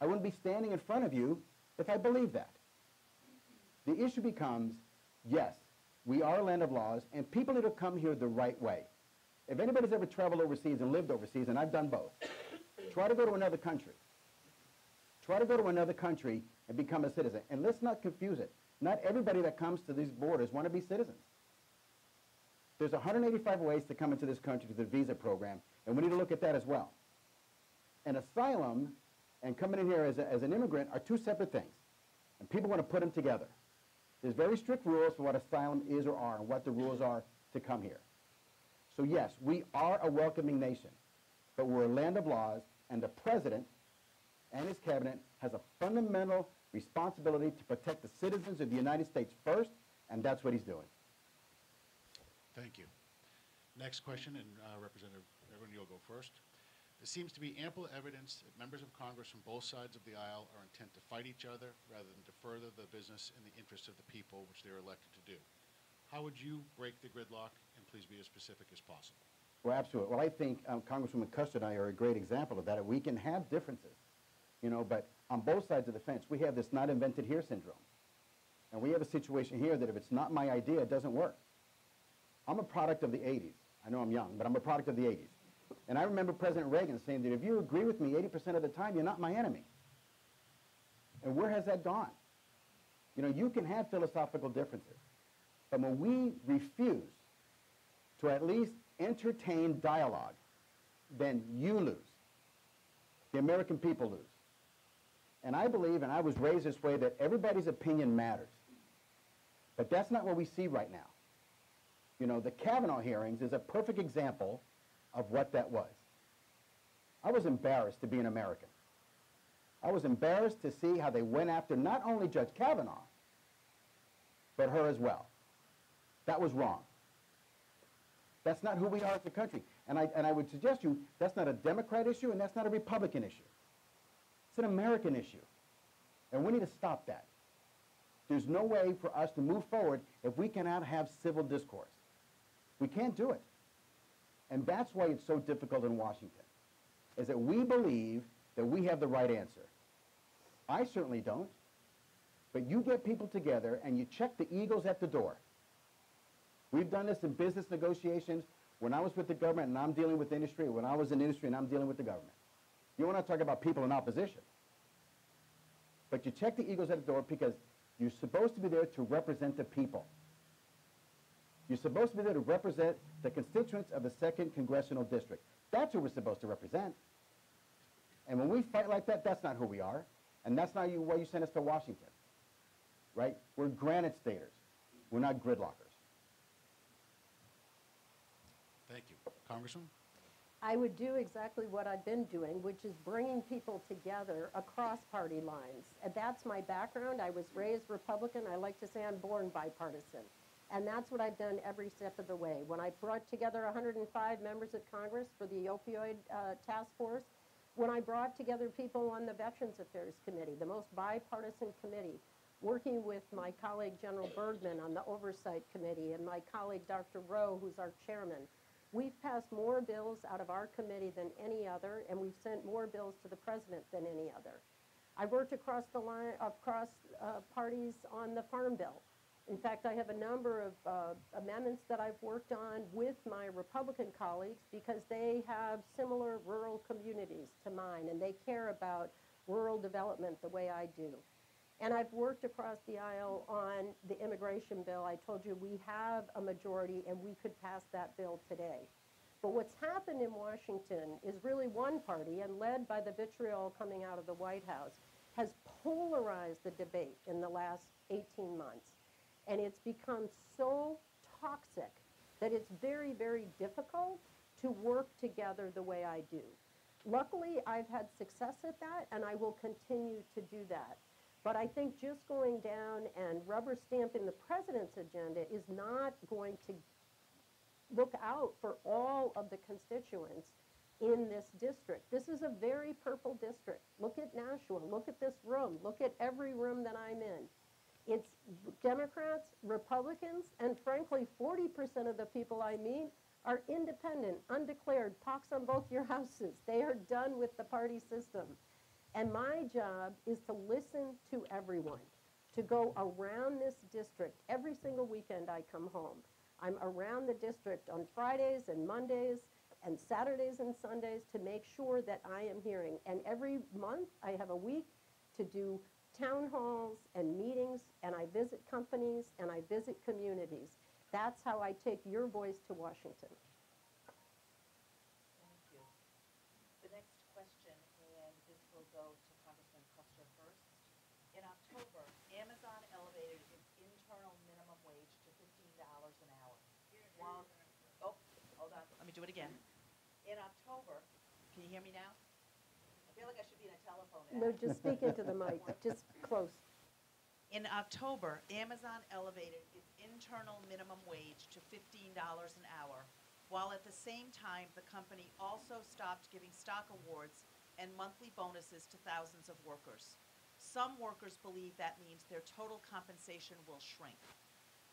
I wouldn't be standing in front of you if I believed that. The issue becomes, yes, we are a land of laws, and people need to come here the right way. If anybody's ever traveled overseas and lived overseas, and I've done both, try to go to another country. Try to go to another country and become a citizen. And let's not confuse it. Not everybody that comes to these borders want to be citizens. There's 185 ways to come into this country through the visa program, and we need to look at that as well. And asylum and coming in here as an immigrant are two separate things, and people want to put them together. There's very strict rules for what asylum is or are and what the rules are to come here. So yes, we are a welcoming nation, but we're a land of laws, and the president and his cabinet has a fundamental responsibility to protect the citizens of the United States first, and that's what he's doing.
Thank you. Next question, and Representative Negron, you'll go first. There seems to be ample evidence that members of Congress from both sides of the aisle are intent to fight each other rather than to further the business in the interest of the people which they are elected to do. How would you break the gridlock, and please be as specific as possible?
Well, absolutely. Well, I think Congresswoman Kuster and I are a great example of that. We can have differences, you know, but on both sides of the fence, we have this not invented here syndrome. And we have a situation here that if it's not my idea, it doesn't work. I'm a product of the 80s. I know I'm young, but I'm a product of the 80s. And I remember President Reagan saying that if you agree with me 80% of the time, you're not my enemy. And where has that gone? You know, you can have philosophical differences, but when we refuse to at least entertain dialogue, then you lose. The American people lose. And I believe, and I was raised this way, that everybody's opinion matters. But that's not what we see right now. You know, the Kavanaugh hearings is a perfect example of what that was. I was embarrassed to be an American. I was embarrassed to see how they went after not only Judge Kavanaugh, but her as well. That was wrong. That's not who we are as a country. And I would suggest you, that's not a Democrat issue and that's not a Republican issue. It's an American issue. And we need to stop that. There's no way for us to move forward if we cannot have civil discourse. We can't do it. And that's why it's so difficult in Washington, is that we believe that we have the right answer. I certainly don't. But you get people together and you check the egos at the door. We've done this in business negotiations when I was with the government and I'm dealing with industry, when I was in industry and I'm dealing with the government. You want to talk about people in opposition. But you check the egos at the door because you're supposed to be there to represent the people. You're supposed to be there to represent the constituents of the 2nd Congressional District. That's who we're supposed to represent. And when we fight like that, that's not who we are. And that's not why you sent us to Washington. Right? We're granite staters. We're not gridlockers.
Thank you. Congressman?
I would do exactly what I've been doing, which is bringing people together across party lines. And that's my background. I was raised Republican. I like to say I'm born bipartisan. And that's what I've done every step of the way. When I brought together 105 members of Congress for the opioid task force, when I brought together people on the Veterans Affairs Committee, the most bipartisan committee, working with my colleague General Bergman on the Oversight Committee and my colleague Dr. Rowe, who's our chairman, we've passed more bills out of our committee than any other, and we've sent more bills to the president than any other. I worked across the line, parties on the Farm Bill. In fact, I have a number of amendments that I've worked on with my Republican colleagues because they have similar rural communities to mine, and they care about rural development the way I do. And I've worked across the aisle on the immigration bill. I told you we have a majority and we could pass that bill today. But what's happened in Washington is really one party, and led by the vitriol coming out of the White House, has polarized the debate in the last 18 months. And it's become so toxic that it's very, very difficult to work together the way I do. Luckily, I've had success at that, and I will continue to do that. But I think just going down and rubber stamping the president's agenda is not going to look out for all of the constituents in this district. This is a very purple district. Look at Nashua, look at this room, look at every room that I'm in. It's Democrats, Republicans, and frankly, 40% of the people I meet are independent, undeclared, pox on both your houses. They are done with the party system. And my job is to listen to everyone, to go around this district. Every single weekend I come home. I'm around the district on Fridays and Mondays and Saturdays and Sundays to make sure that I am hearing. And every month I have a week to do town halls and meetings, and I visit companies, and I visit communities. That's how I take your voice to Washington.
Thank you. The next question, and this will go to Congressman Kuster first. In October, Amazon elevated its internal minimum wage to $15 an hour. While, oh, hold on, let me do it again. In October, can you hear me now? I feel like I should be in a telephone ad.
No, just speak into the mic, just close.
In October, Amazon elevated its internal minimum wage to $15 an hour, while at the same time, the company also stopped giving stock awards and monthly bonuses to thousands of workers. Some workers believe that means their total compensation will shrink.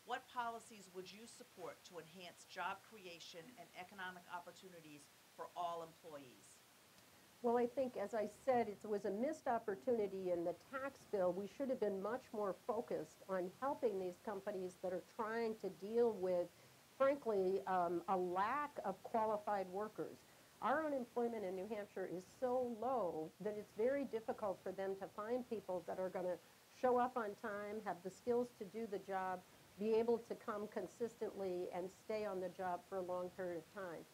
What policies would you support to enhance job creation and economic opportunities for all employees?
Well, I think, as I said, it was a missed opportunity in the tax bill. We should have been much more focused on helping these companies that are trying to deal with, frankly, a lack of qualified workers. Our unemployment in New Hampshire is so low that it's very difficult for them to find people that are going to show up on time, have the skills to do the job, be able to come consistently and stay on the job for a long period of time.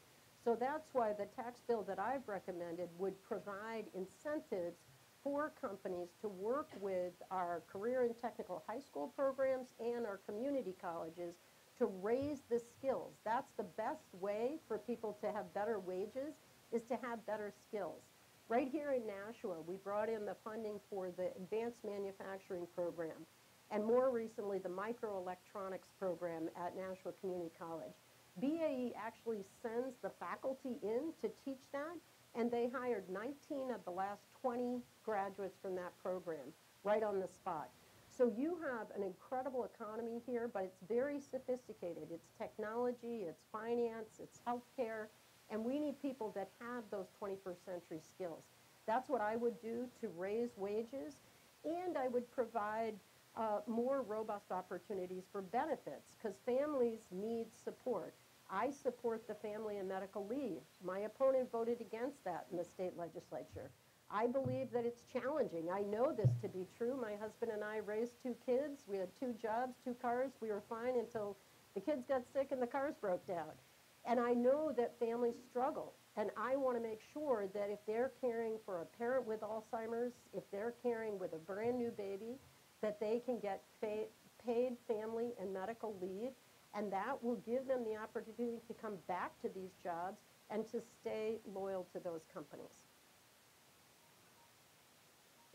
So that's why the tax bill that I've recommended would provide incentives for companies to work with our career and technical high school programs and our community colleges to raise the skills. That's the best way for people to have better wages, is to have better skills. Right here in Nashua, we brought in the funding for the advanced manufacturing program, and more recently the microelectronics program at Nashua Community College. BAE actually sends the faculty in to teach that, and they hired 19 of the last 20 graduates from that program right on the spot. So you have an incredible economy here, but it's very sophisticated. It's technology, it's finance, it's healthcare, and we need people that have those 21st century skills. That's what I would do to raise wages, and I would provide more robust opportunities for benefits, because families need support. I support the family and medical leave. My opponent voted against that in the state legislature. I believe that it's challenging. I know this to be true. My husband and I raised 2 kids. We had 2 jobs, 2 cars. We were fine until the kids got sick and the cars broke down. And I know that families struggle. And I want to make sure that if they're caring for a parent with Alzheimer's, if they're caring with a brand new baby, that they can get paid family and medical leave. And that will give them the opportunity to come back to these jobs and to stay loyal to those companies.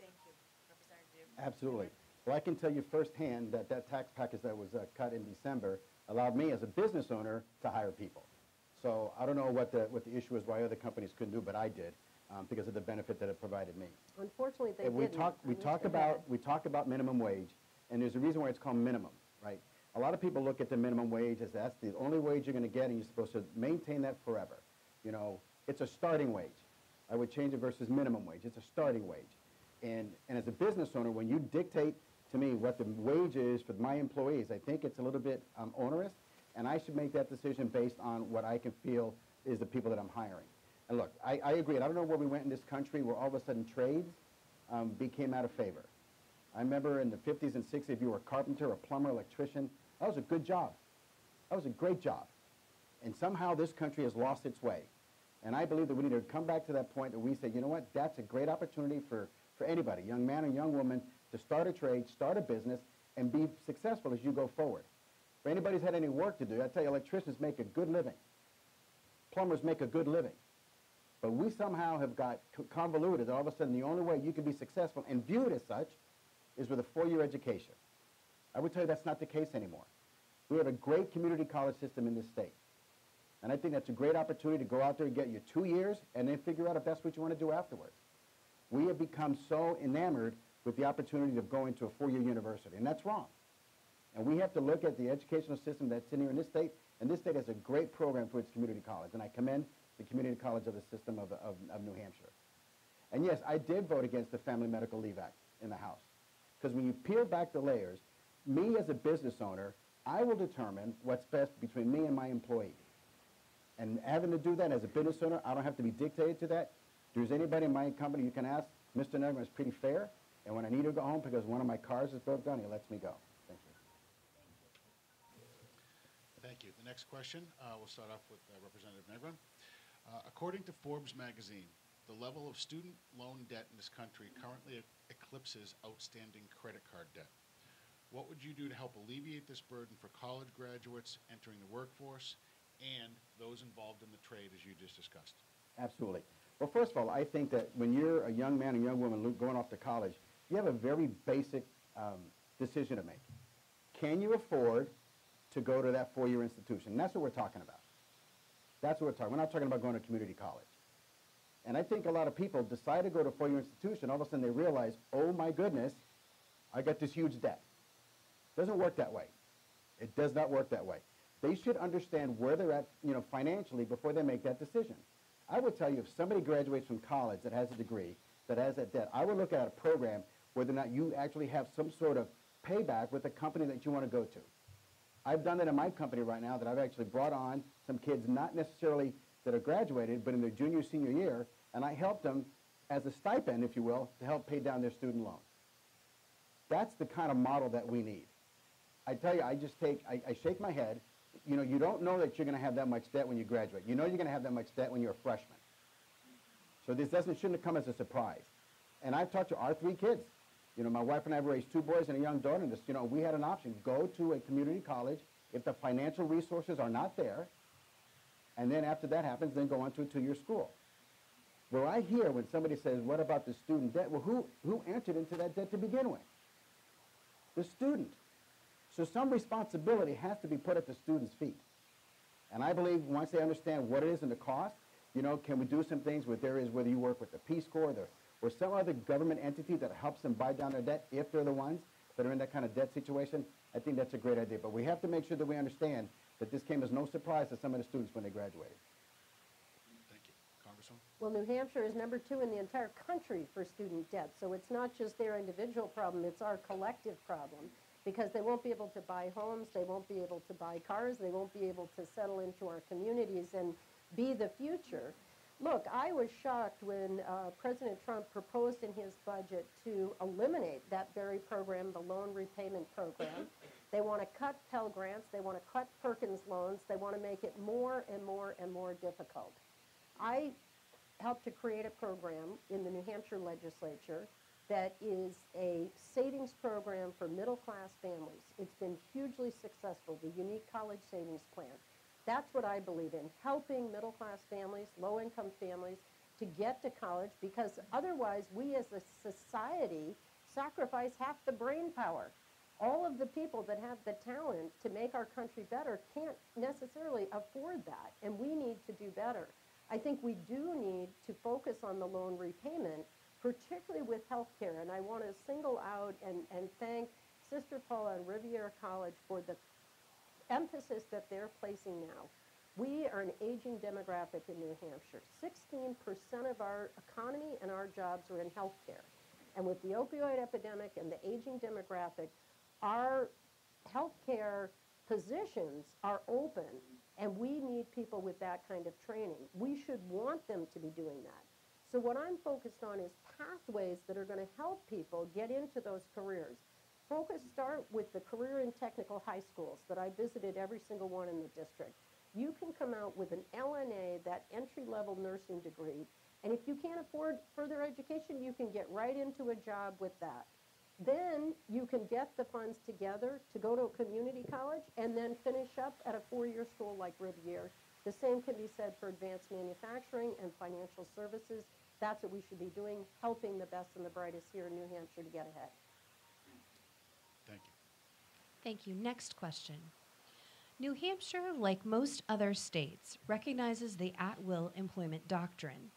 Thank you. Representative.
Absolutely. Well, I can tell you firsthand that that tax package that was cut in December allowed me as a business owner to hire people. So I don't know what the issue is, why other companies couldn't do, but I did because of the benefit that it provided me.
Unfortunately, they
And
didn't.
we talk about minimum wage, and there's a reason why it's called minimum, right? A lot of people look at the minimum wage as that's the only wage you're going to get, and you're supposed to maintain that forever. You know, it's a starting wage. I would change it versus minimum wage. It's a starting wage. And as a business owner, when you dictate to me what the wage is for my employees, I think it's a little bit onerous, and I should make that decision based on what I can feel is the people that I'm hiring. And look, I agree. And I don't know where we went in this country where all of a sudden trades became out of favor. I remember in the 50s and 60s, if you were a carpenter, a plumber, electrician, that was a good job. That was a great job. And somehow this country has lost its way. And I believe that we need to come back to that point that we say, you know what, that's a great opportunity for anybody, young man or young woman, to start a trade, start a business, and be successful as you go forward. For anybody who's had any work to do, I tell you, electricians make a good living. Plumbers make a good living. But we somehow have got convoluted. All of a sudden, the only way you can be successful and viewed as such is with a 4-year education. I would tell you that's not the case anymore. We have a great community college system in this state. And I think that's a great opportunity to go out there and get you 2 years and then figure out if that's what you want to do afterwards. We have become so enamored with the opportunity of going to a 4-year university, and that's wrong. And we have to look at the educational system that's in here in this state, and this state has a great program for its community college, and I commend the community college of the system of New Hampshire. And yes, I did vote against the Family Medical Leave Act in the House, because when you peel back the layers, me as a business owner, I will determine what's best between me and my employee. And having to do that as a business owner, I don't have to be dictated to that. If there's anybody in my company you can ask, Mr. Negron is pretty fair. And when I need to go home because one of my cars is broke down, he lets me go. Thank you.
Thank you. The next question, we'll start off with Representative Negron. According to Forbes magazine, the level of student loan debt in this country currently eclipses outstanding credit card debt. What would you do to help alleviate this burden for college graduates entering the workforce and those involved in the trade, as you just discussed?
Absolutely. Well, first of all, I think that when you're a young man and young woman going off to college, you have a very basic decision to make. Can you afford to go to that four-year institution? And that's what we're talking about. That's what we're talking. We're not talking about going to community college. And I think a lot of people decide to go to a four-year institution. All of a sudden they realize, oh my goodness, I got this huge debt. Doesn't work that way. It does not work that way. They should understand where they're at, financially before they make that decision. I would tell you, if somebody graduates from college that has a degree, that has that debt, I would look at a program whether or not you actually have some sort of payback with the company that you want to go to. I've done that in my company right now, that I've actually brought on some kids, not necessarily that are graduated, but in their junior, senior year, and I helped them as a stipend, if you will, to help pay down their student loans. That's the kind of model that we need. I tell you, I shake my head. You don't know that you're going to have that much debt when you graduate. You know you're going to have that much debt when you're a freshman. So this shouldn't have come as a surprise. And I've talked to our three kids. My wife and I have raised two boys and a young daughter, and we had an option. Go to a community college if the financial resources are not there, and then after that happens, then go on to a two-year school. Well, I hear when somebody says, what about the student debt? Well, who entered into that debt to begin with? The student. So some responsibility has to be put at the student's feet. And I believe once they understand what it is and the cost, can we do some things whether you work with the Peace Corps or some other government entity that helps them buy down their debt if they're the ones that are in that kind of debt situation. I think that's a great idea. But we have to make sure that we understand that this came as no surprise to some of the students when they graduated.
Thank you. Congresswoman?
Well, New Hampshire is number 2 in the entire country for student debt. So it's not just their individual problem, it's our collective problem. Because they won't be able to buy homes, they won't be able to buy cars, they won't be able to settle into our communities and be the future. Look, I was shocked when President Trump proposed in his budget to eliminate that very program, the loan repayment program. They want to cut Pell Grants, they want to cut Perkins loans, they want to make it more and more and more difficult. I helped to create a program in the New Hampshire legislature that is a savings program for middle-class families. It's been hugely successful, the Unique College Savings Plan. That's what I believe in, helping middle-class families, low-income families to get to college, because otherwise we as a society sacrifice half the brain power. All of the people that have the talent to make our country better can't necessarily afford that, and we need to do better. I think we do need to focus on the loan repayment, particularly with healthcare, and I want to single out and thank Sister Paula and Rivier College for the emphasis that they're placing now. We are an aging demographic in New Hampshire. 16% of our economy and our jobs are in healthcare. And with the opioid epidemic and the aging demographic, our healthcare positions are open, and we need people with that kind of training. We should want them to be doing that. So what I'm focused on is pathways that are going to help people get into those careers. Start with the career and technical high schools that I visited every single one in the district. You can come out with an LNA, that entry-level nursing degree, and if you can't afford further education, you can get right into a job with that. Then you can get the funds together to go to a community college and then finish up at a 4-year school like Rivier. The same can be said for advanced manufacturing and financial services. That's what we should be doing, helping the best and the brightest here in New Hampshire to get ahead.
Thank you.
Thank you. Next question. New Hampshire, like most other states, recognizes the at-will employment doctrine.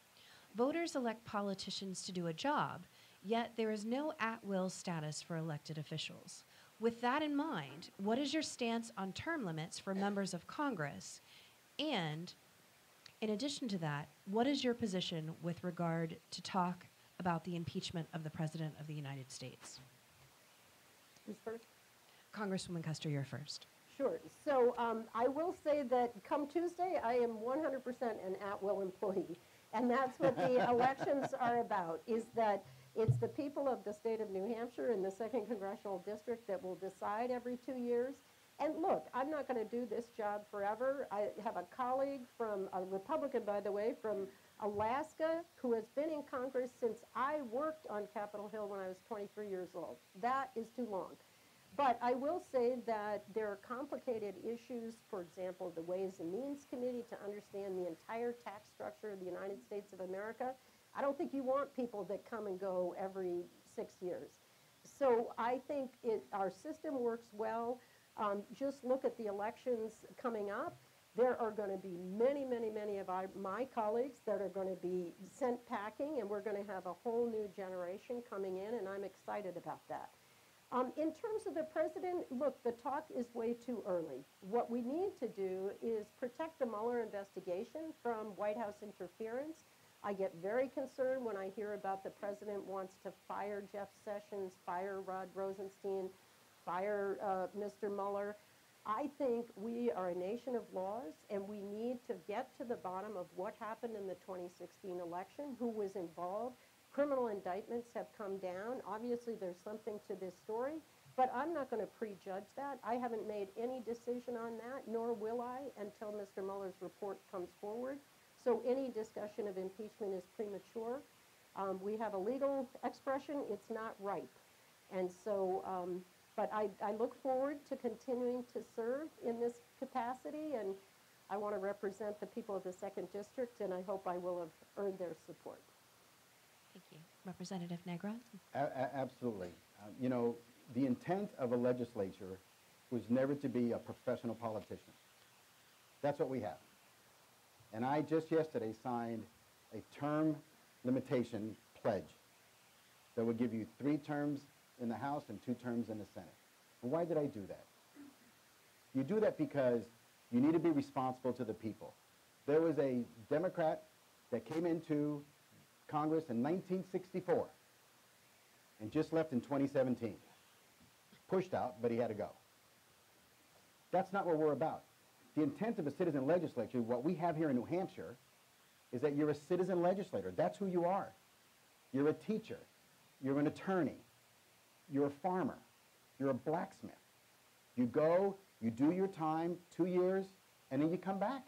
Voters elect politicians to do a job, yet there is no at-will status for elected officials. With that in mind, what is your stance on term limits for members of Congress? And in addition to that, what is your position with regard to talk about the impeachment of the President of the United States?
Who's first?
Congresswoman Kuster, you're first.
Sure. So I will say that come Tuesday, I am 100% an at-will employee. And that's what the elections are about, is that It's the people of the state of New Hampshire in the 2nd Congressional District that will decide every 2 years. And look, I'm not going to do this job forever. I have a colleague from, a Republican, by the way, from Alaska, who has been in Congress since I worked on Capitol Hill when I was 23 years old. That is too long. But I will say that there are complicated issues, for example, the Ways and Means Committee to understand the entire tax structure of the United States of America. I don't think you want people that come and go every 6 years. So I think our system works well. Just look at the elections coming up. There are going to be many, many, many of my colleagues that are going to be sent packing, and we're going to have a whole new generation coming in, and I'm excited about that. In terms of the president, look, the talk is way too early. What we need to do is protect the Mueller investigation from White House interference. I get very concerned when I hear about the president wants to fire Jeff Sessions, fire Rod Rosenstein, fire Mr. Mueller. I think we are a nation of laws, and we need to get to the bottom of what happened in the 2016 election, who was involved. Criminal indictments have come down. Obviously, there's something to this story, but I'm not going to prejudge that. I haven't made any decision on that, nor will I until Mr. Mueller's report comes forward. So any discussion of impeachment is premature. We have a legal expression, it's not ripe. And so, but I look forward to continuing to serve in this capacity, and I want to represent the people of the 2nd District, and I hope I will have earned their support.
Thank you. Representative Negron?
Absolutely. You know, the intent of a legislature was never to be a professional politician. That's what we have. And I just yesterday signed a term limitation pledge that would give you 3 terms in the House and 2 terms in the Senate. And why did I do that? You do that because you need to be responsible to the people. There was a Democrat that came into Congress in 1964 and just left in 2017. Pushed out, but he had to go. That's not what we're about. The intent of a citizen legislature, what we have here in New Hampshire, is that you're a citizen legislator. That's who you are. You're a teacher. You're an attorney. You're a farmer. You're a blacksmith. You go, you do your time, 2 years, and then you come back.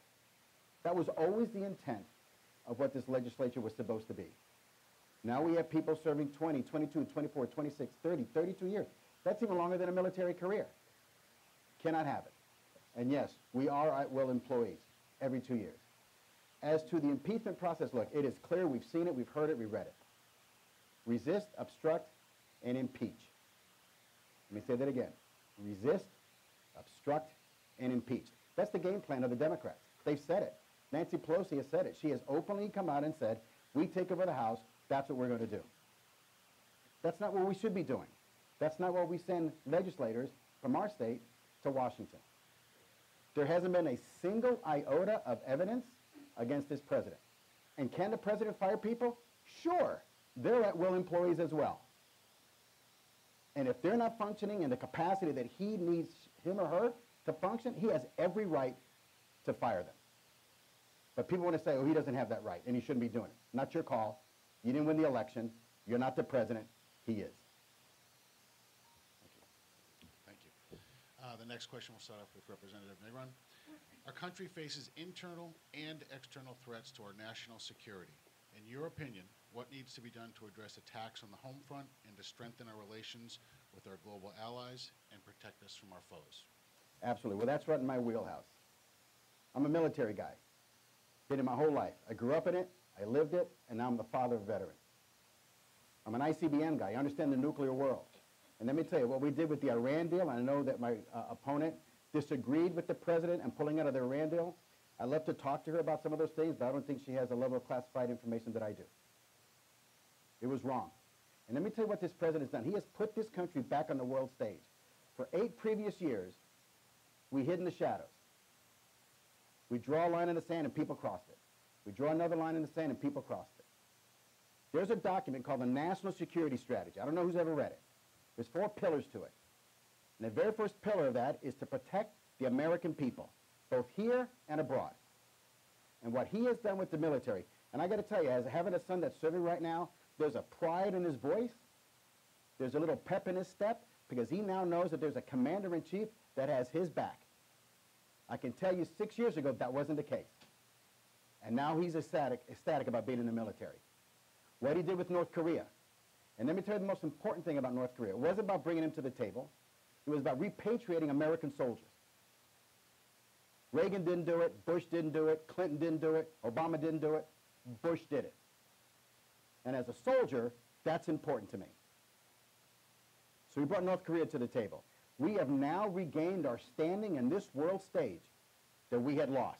That was always the intent of what this legislature was supposed to be. Now we have people serving 20, 22, 24, 26, 30, 32 years. That's even longer than a military career. Cannot have it. And yes, we are at-will employees every 2 years. As to the impeachment process, look, it is clear, we've seen it, we've heard it, we've read it. Resist, obstruct, and impeach. Let me say that again. Resist, obstruct, and impeach. That's the game plan of the Democrats. They've said it. Nancy Pelosi has said it. She has openly come out and said, we take over the House, that's what we're going to do. That's not what we should be doing. That's not what we send legislators from our state to Washington. There hasn't been a single iota of evidence against this president. And can the president fire people? Sure. They're at-will employees as well. And if they're not functioning in the capacity that he needs him or her to function, he has every right to fire them. But people want to say, oh, he doesn't have that right, and he shouldn't be doing it. Not your call. You didn't win the election. You're not the president. He is.
Thank you. The next question will start off with Representative Negron. Our country faces internal and external threats to our national security. In your opinion, what needs to be done to address attacks on the home front and to strengthen our relations with our global allies and protect us from our foes?
Absolutely. Well, that's right in my wheelhouse. I'm a military guy. Been it my whole life. I grew up in it, I lived it, and now I'm the father of veterans. I'm an ICBM guy. I understand the nuclear world. And let me tell you, what we did with the Iran deal, I know that my opponent disagreed with the president and pulling out of the Iran deal. I'd love to talk to her about some of those things, but I don't think she has the level of classified information that I do. It was wrong. And let me tell you what this president has done. He has put this country back on the world stage. For 8 previous years, we hid in the shadows. We draw a line in the sand and people crossed it. We draw another line in the sand and people crossed it. There's a document called the National Security Strategy. I don't know who's ever read it. There's 4 pillars to it. And the very first pillar of that is to protect the American people, both here and abroad. And what he has done with the military, and I got to tell you, as having a son that's serving right now, There's a pride in his voice. There's a little pep in his step because he now knows that there's a commander-in-chief that has his back. I can tell you 6 years ago that wasn't the case. And now he's ecstatic about being in the military. What he did with North Korea. And let me tell you the most important thing about North Korea. It wasn't about bringing him to the table. It was about repatriating American soldiers. Reagan didn't do it. Bush didn't do it. Clinton didn't do it. Obama didn't do it. Bush did it. And as a soldier, that's important to me. So we brought North Korea to the table. We have now regained our standing in this world stage that we had lost.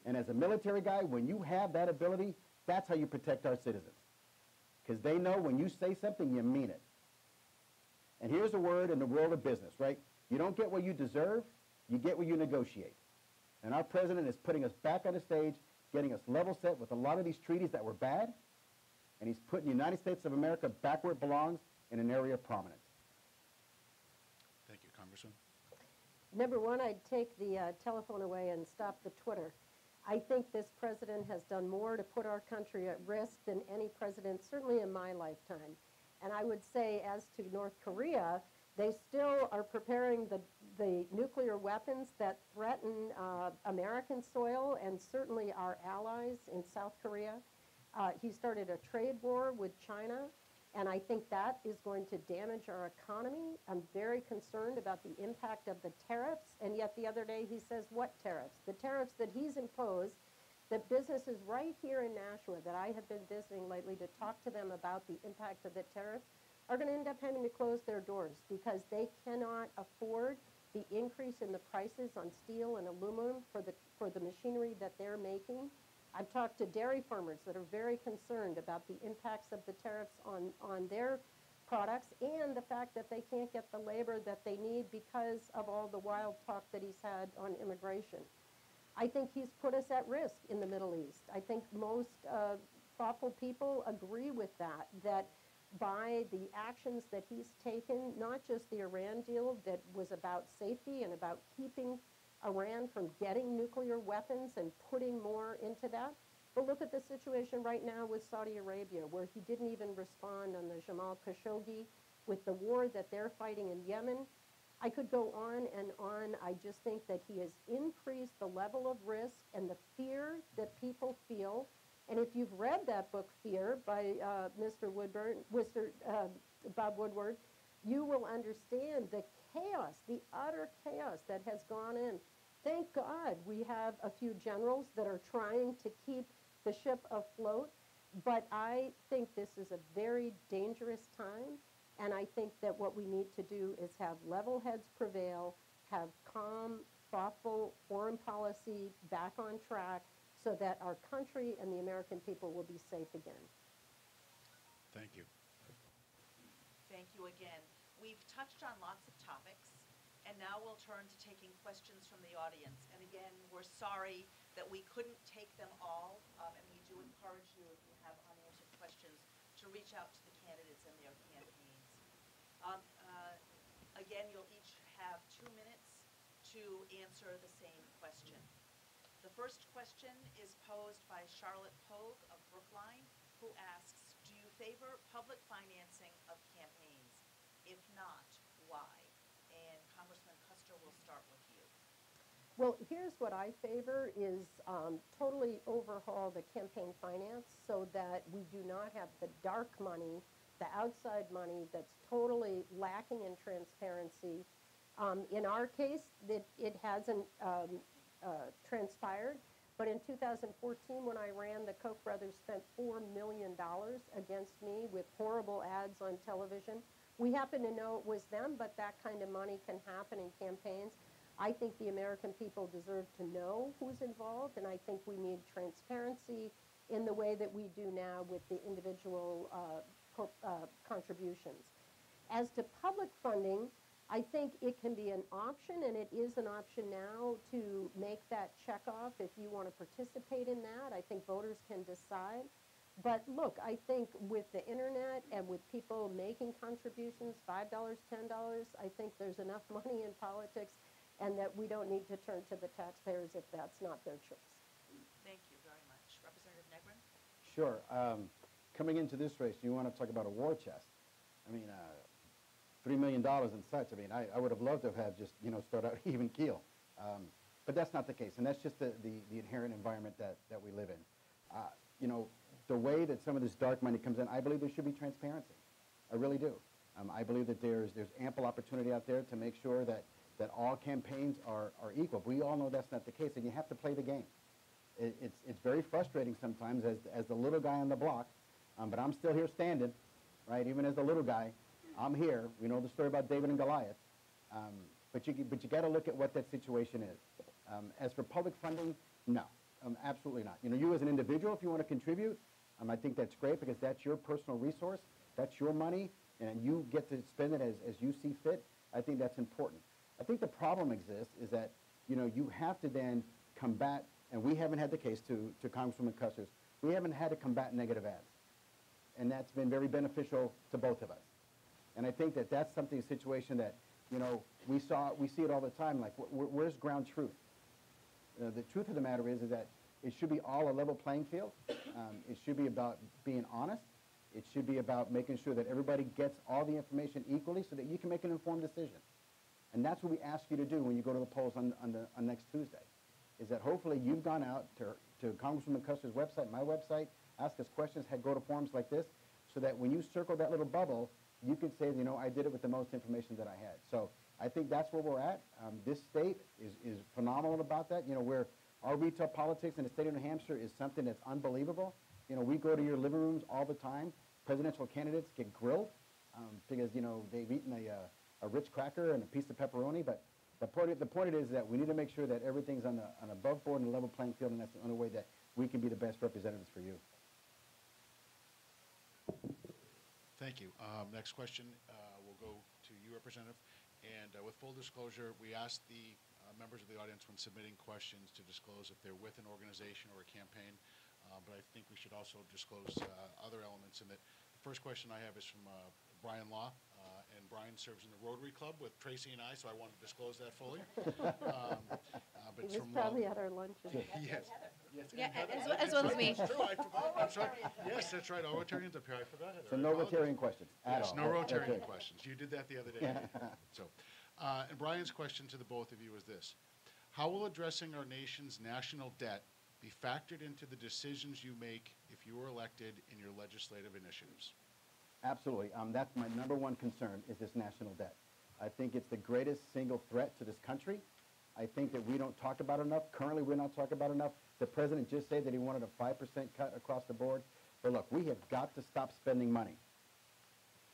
And as a military guy, when you have that ability, that's how you protect our citizens. Because they know when you say something, you mean it. And here's a word in the world of business, right? You don't get what you deserve, you get what you negotiate. And our president is putting us back on the stage, getting us level set with a lot of these treaties that were bad, and he's putting the United States of America back where it belongs in an area of prominence.
Thank you, Congressman.
Number one, I'd take the telephone away and stop the Twitter. I think this president has done more to put our country at risk than any president, certainly in my lifetime. And I would say, as to North Korea, they still are preparing the nuclear weapons that threaten American soil and certainly our allies in South Korea. He started a trade war with China, and I think that is going to damage our economy. I'm very concerned about the impact of the tariffs, and yet the other day he says, what tariffs? The tariffs that he's imposed, that businesses right here in Nashua that I have been visiting lately to talk to them about the impact of the tariffs are going to end up having to close their doors because they cannot afford the increase in the prices on steel and aluminum for the machinery that they're making. I've talked to dairy farmers that are very concerned about the impacts of the tariffs on their products and the fact that they can't get the labor that they need because of all the wild talk that he's had on immigration. I think he's put us at risk in the Middle East. I think most thoughtful people agree with that by the actions that he's taken, not just the Iran deal that was about safety and about keeping Iran from getting nuclear weapons and putting more into that. But look at the situation right now with Saudi Arabia, where he didn't even respond on the Jamal Khashoggi with the war that they're fighting in Yemen. I could go on and on. I just think that he has increased the level of risk and the fear that people feel. And if you've read that book, Fear, by Bob Woodward, you will understand the chaos, the utter chaos that has gone in. Thank God we have a few generals that are trying to keep the ship afloat, but I think this is a very dangerous time, and I think that what we need to do is have level heads prevail, have calm, thoughtful foreign policy back on track so that our country and the American people will be safe again.
Thank you.
Thank you again. We've touched on lots of topics, and now we'll turn to taking questions from the audience. And again, we're sorry that we couldn't take them all, and we do encourage you, if you have unanswered questions, to reach out to the candidates and their campaigns. Again, you'll each have 2 minutes to answer the same question. The first question is posed by Charlotte Pogue of Brookline, who asks, do you favor public financing of campaigns? If not, why? And Congressman Kuster, we'll start with you.
Well, here's what I favor is totally overhaul the campaign finance so that we do not have the dark money, the outside money that's totally lacking in transparency. In our case, it hasn't transpired, but in 2014 when I ran, the Koch brothers spent $4 million against me with horrible ads on television. We happen to know it was them, but that kind of money can happen in campaigns. I think the American people deserve to know who's involved, and I think we need transparency in the way that we do now with the individual contributions. As to public funding, I think it can be an option, and it is an option now to make that check off if you want to participate in that. I think voters can decide. But look, I think with the internet and with people making contributions, $5, $10, I think there's enough money in politics and that we don't need to turn to the taxpayers if that's not their choice.
Thank you very much. Representative Negron?
Sure. coming into this race, you want to talk about a war chest. I mean, $3 million and such. I mean, I would have loved to have just, start out even keel. But that's not the case, and that's just the inherent environment that we live in. The way that some of this dark money comes in, I believe there should be transparency. I really do. I believe that there's ample opportunity out there to make sure that all campaigns are equal. We all know that's not the case, and you have to play the game. It's very frustrating sometimes as the little guy on the block, but I'm still here standing, right? Even as the little guy, I'm here. We know the story about David and Goliath, but you got to look at what that situation is. As for public funding, no, absolutely not. You as an individual, if you want to contribute, I think that's great because that's your personal resource, that's your money, and you get to spend it as you see fit. I think that's important. I think the problem exists is that you have to then combat, and we haven't had the case to Congresswoman Kuster's, we haven't had to combat negative ads, and that's been very beneficial to both of us. And I think that that's something, a situation that we see it all the time. Like, where's ground truth? The truth of the matter is that it should be all a level playing field. It should be about being honest. It should be about making sure that everybody gets all the information equally so that you can make an informed decision. And that's what we ask you to do when you go to the polls on next Tuesday, is that hopefully you've gone out to Congresswoman Kuster's website, my website, ask us questions, go to forums like this, so that when you circle that little bubble, you can say, I did it with the most information that I had. So I think that's where we're at. This state is phenomenal about that. Where our retail politics in the state of New Hampshire is something that's unbelievable. We go to your living rooms all the time. Presidential candidates get grilled because, they've eaten a rich cracker and a piece of pepperoni. But the point is that we need to make sure that everything's on an above board and level playing field, and that's the only way that we can be the best representatives for you.
Thank you. Next question will go to you, Representative. And with full disclosure, we ask the members of the audience when submitting questions to disclose if they're with an organization or a campaign. But I think we should also disclose other elements in that. The first question I have is from Brian Law. And Brian serves in the Rotary Club with Tracy and I, so I want to disclose that fully. But
He was probably at our luncheon.
Yes.
Yeah, as well as me.
That's true, I forgot. I'm sorry. Yes, that's right. All Rotarians up here. I forgot it.
So no Rotarian questions at
Yes,
all.
no
Okay.
Rotarian questions. You did that the other day. So, and Brian's question to the both of you is this. How will addressing our nation's national debt be factored into the decisions you make if you are elected in your legislative initiatives?
Absolutely. That's my number one concern, is this national debt. I think it's the greatest single threat to this country. I think that we don't talk about it enough. Currently, we're not talking about it enough. The president just said that he wanted a 5% cut across the board. But look, we have got to stop spending money.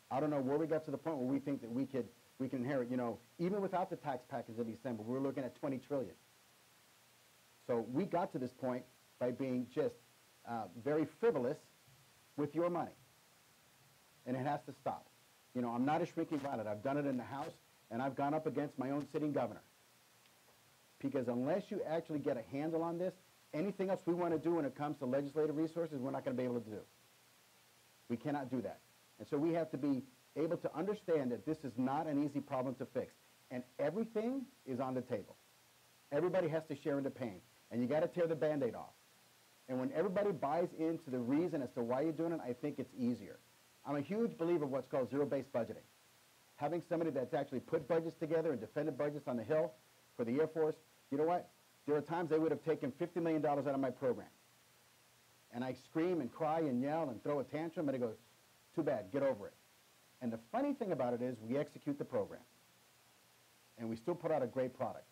I don't know where we got to the point where we think that we can inherit, even without the tax package in December, we're looking at $20 trillion. So we got to this point by being just very frivolous with your money. And it has to stop. I'm not a shrinking violet. I've done it in the House, and I've gone up against my own sitting governor. Because unless you actually get a handle on this, anything else we want to do when it comes to legislative resources, we're not going to be able to do. We cannot do that. And so we have to be able to understand that this is not an easy problem to fix. And everything is on the table. Everybody has to share in the pain. And you got to tear the Band-Aid off. And when everybody buys into the reason as to why you're doing it, I think it's easier. I'm a huge believer of what's called zero-based budgeting. Having somebody that's actually put budgets together and defended budgets on the Hill for the Air Force, you know what? There are times they would have taken $50 million out of my program. And I scream and cry and yell and throw a tantrum, and it goes, too bad, get over it. And the funny thing about it is we execute the program. And we still put out a great product.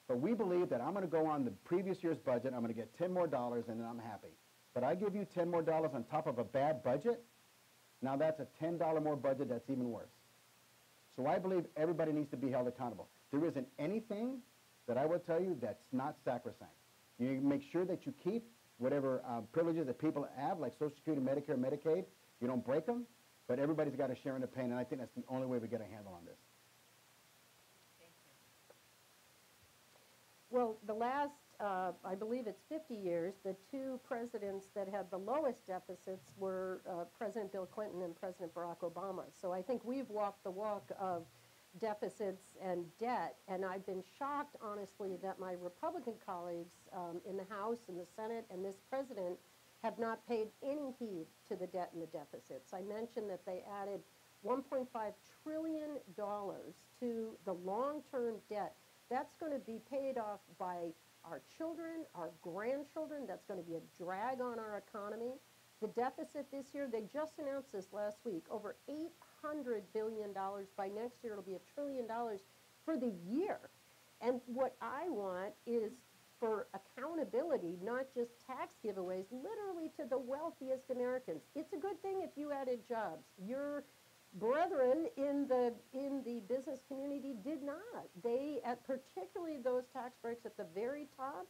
But we believe that I'm going to go on the previous year's budget, I'm going to get $10 more, and then I'm happy. But I give you $10 more on top of a bad budget, now that's a $10 more budget that's even worse. So I believe everybody needs to be held accountable. There isn't anything that I will tell you that's not sacrosanct. You make sure that you keep whatever privileges that people have, like Social Security, Medicare, Medicaid. You don't break them, but everybody's got to share in the pain, and I think that's the only way we get a handle on this.
Well, the last, I believe it's 50 years, the two presidents that had the lowest deficits were President Bill Clinton and President Barack Obama. So I think we've walked the walk of deficits and debt, and I've been shocked, honestly, that my Republican colleagues in the House and the Senate and this president have not paid any heed to the debt and the deficits. I mentioned that they added $1.5 trillion to the long-term debt. That's going to be paid off by our children, our grandchildren. That's going to be a drag on our economy. The deficit this year, they just announced this last week, over $800 billion. By next year, it'll be $1 trillion for the year. And what I want is for accountability, not just tax giveaways, literally to the wealthiest Americans. It's a good thing if you added jobs. Your brethren in the business community did not. They, particularly those tax breaks at the very top,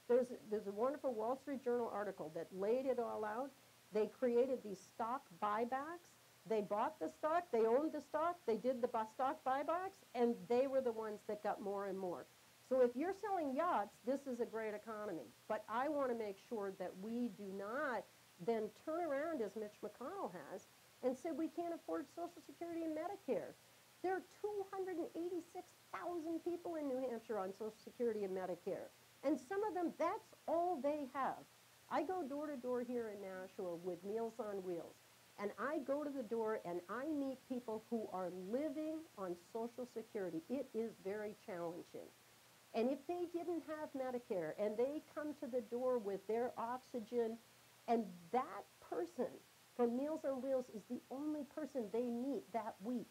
there's a wonderful Wall Street Journal article that laid it all out. They created these stock buybacks. They bought the stock, they owned the stock, they did the stock buybacks, and they were the ones that got more and more. So if you're selling yachts, this is a great economy. But I want to make sure that we do not then turn around, as Mitch McConnell has, and say we can't afford Social Security and Medicare. There are 286,000 people in New Hampshire on Social Security and Medicare. And some of them, that's all they have. I go door to door here in Nashua with Meals on Wheels. And I go to the door and I meet people who are living on Social Security. It is very challenging. And if they didn't have Medicare and they come to the door with their oxygen, and that person from Meals on Wheels is the only person they meet that week,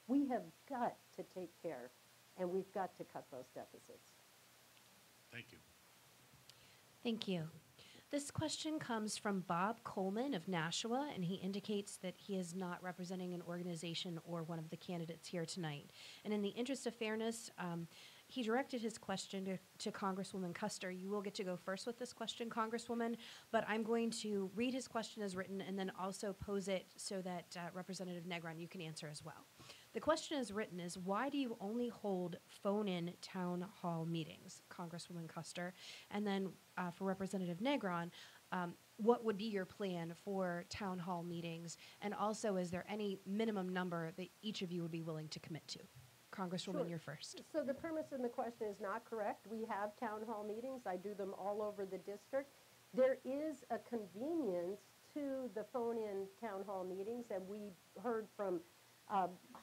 we have got to take care and we've got to cut those deficits.
Thank you.
Thank you. This question comes from Bob Coleman of Nashua, and he indicates that he is not representing an organization or one of the candidates here tonight. And in the interest of fairness, he directed his question to Congresswoman Kuster. You will get to go first with this question, Congresswoman, but I'm going to read his question as written and then also pose it so that Representative Negron, you can answer as well. The question as written is, why do you only hold phone-in town hall meetings, Congresswoman Kuster? And then for Representative Negron, what would be your plan for town hall meetings? And also, is there any minimum number that each of you would be willing to commit to? Congresswoman,
Sure.
you're first.
So the premise in the question is not correct. We have town hall meetings. I do them all over the district. There is a convenience to the phone-in town hall meetings, and we heard from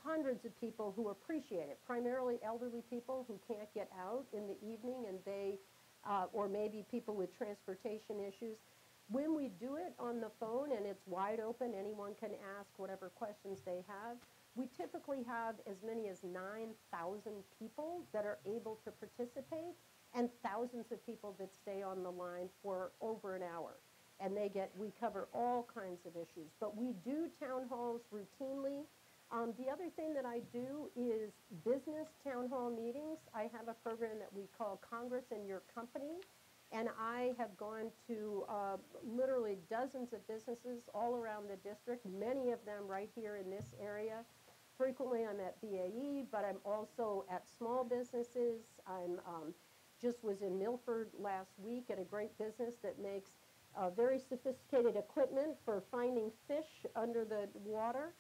hundreds of people who appreciate it, primarily elderly people who can't get out in the evening, and they, or maybe people with transportation issues. When we do it on the phone and it's wide open, anyone can ask whatever questions they have. We typically have as many as 9,000 people that are able to participate and thousands of people that stay on the line for over an hour. And we cover all kinds of issues. But we do town halls routinely. The other thing that I do is business town hall meetings. I have a program that we call Congress in Your Company. And I have gone to literally dozens of businesses all around the district, many of them right here in this area. Frequently I'm at BAE, but I'm also at small businesses. Just was in Milford last week at a great business that makes very sophisticated equipment for finding fish under the water.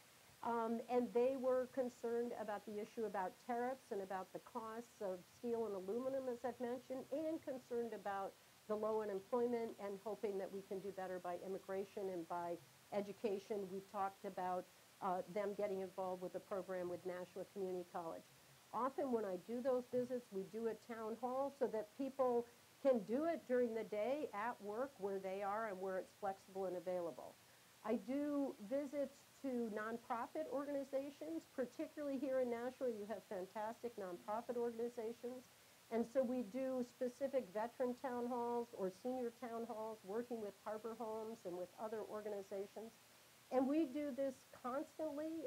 And they were concerned about the issue about tariffs and about the costs of steel and aluminum, as I've mentioned, and concerned about the low unemployment and hoping that we can do better by immigration and by education. We talked about them getting involved with a program with Nashua Community College. Often when I do those visits, we do a town hall so that people can do it during the day at work where they are and where it's flexible and available. I do visits to nonprofit organizations, particularly here in Nashua. You have fantastic nonprofit organizations. And so we do specific veteran town halls or senior town halls, working with Harbor Homes and with other organizations. And we do this constantly,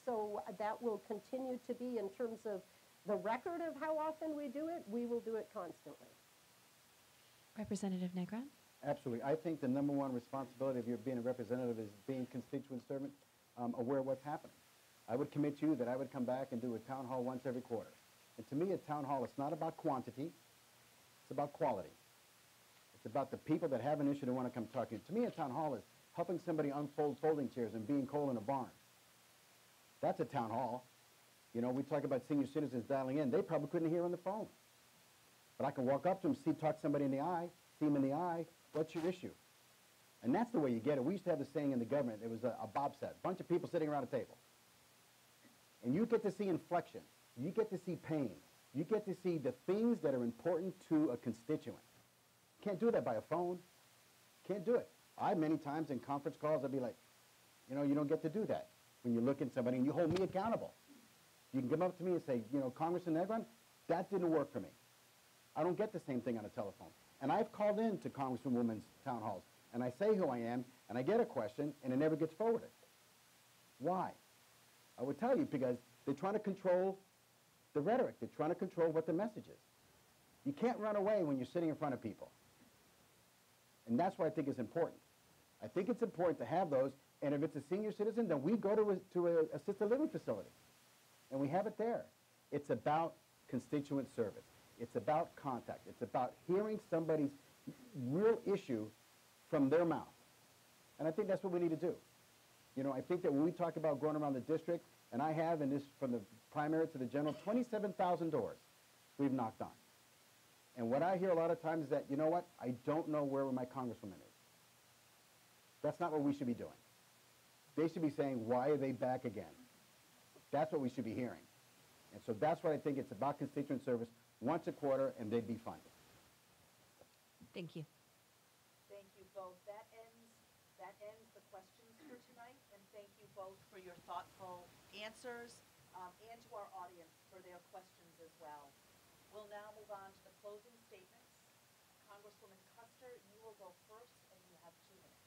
so that will continue to be in terms of the record of how often we do it. We will do it constantly.
Representative Negron?
Absolutely. I think the number one responsibility of your being a representative is being constituent servant, aware of what's happening. I would commit to you that I would come back and do a town hall once every quarter. And to me, a town hall is not about quantity, it's about quality. It's about the people that have an issue that want to come talk to you. To me, a town hall is helping somebody unfold folding chairs and being cold in a barn. That's a town hall. You know, we talk about senior citizens dialing in. They probably couldn't hear on the phone. But I can walk up to them, talk somebody in the eye, see them in the eye. What's your issue? And that's the way you get it. We used to have this saying in the government, it was a bobsled, a bunch of people sitting around a table. And you get to see inflection. You get to see pain. You get to see the things that are important to a constituent. Can't do that by a phone. Can't do it. Many times in conference calls, I'll be like, you know, you don't get to do that. When you look at somebody and you hold me accountable. You can come up to me and say, you know, Congressman Negron, that didn't work for me. I don't get the same thing on a telephone. And I've called in to Congresswoman's town halls, and I say who I am, and I get a question, and it never gets forwarded. Why? I would tell you, because they're trying to control the rhetoric. They're trying to control what the message is. You can't run away when you're sitting in front of people. And that's why I think it's important. I think it's important to have those, and if it's a senior citizen, then we go to an assisted living facility, and we have it there. It's about constituent service. It's about contact. It's about hearing somebody's real issue from their mouth. And I think that's what we need to do. You know, I think that when we talk about going around the district, and I have in this, from the primary to the general, 27,000 doors we've knocked on. And what I hear a lot of times is that, you know what, I don't know where my congresswoman is. That's not what we should be doing. They should be saying, why are they back again? That's what we should be hearing. And so that's what I think it's about, constituent service, once a quarter, and they'd be funded.
Thank you.
Thank you both. That ends the questions for tonight, and thank you both for your thoughtful answers, and to our audience for their questions as well. We'll now move on to the closing statements. Congresswoman Kuster, you will go first, and you have 2 minutes.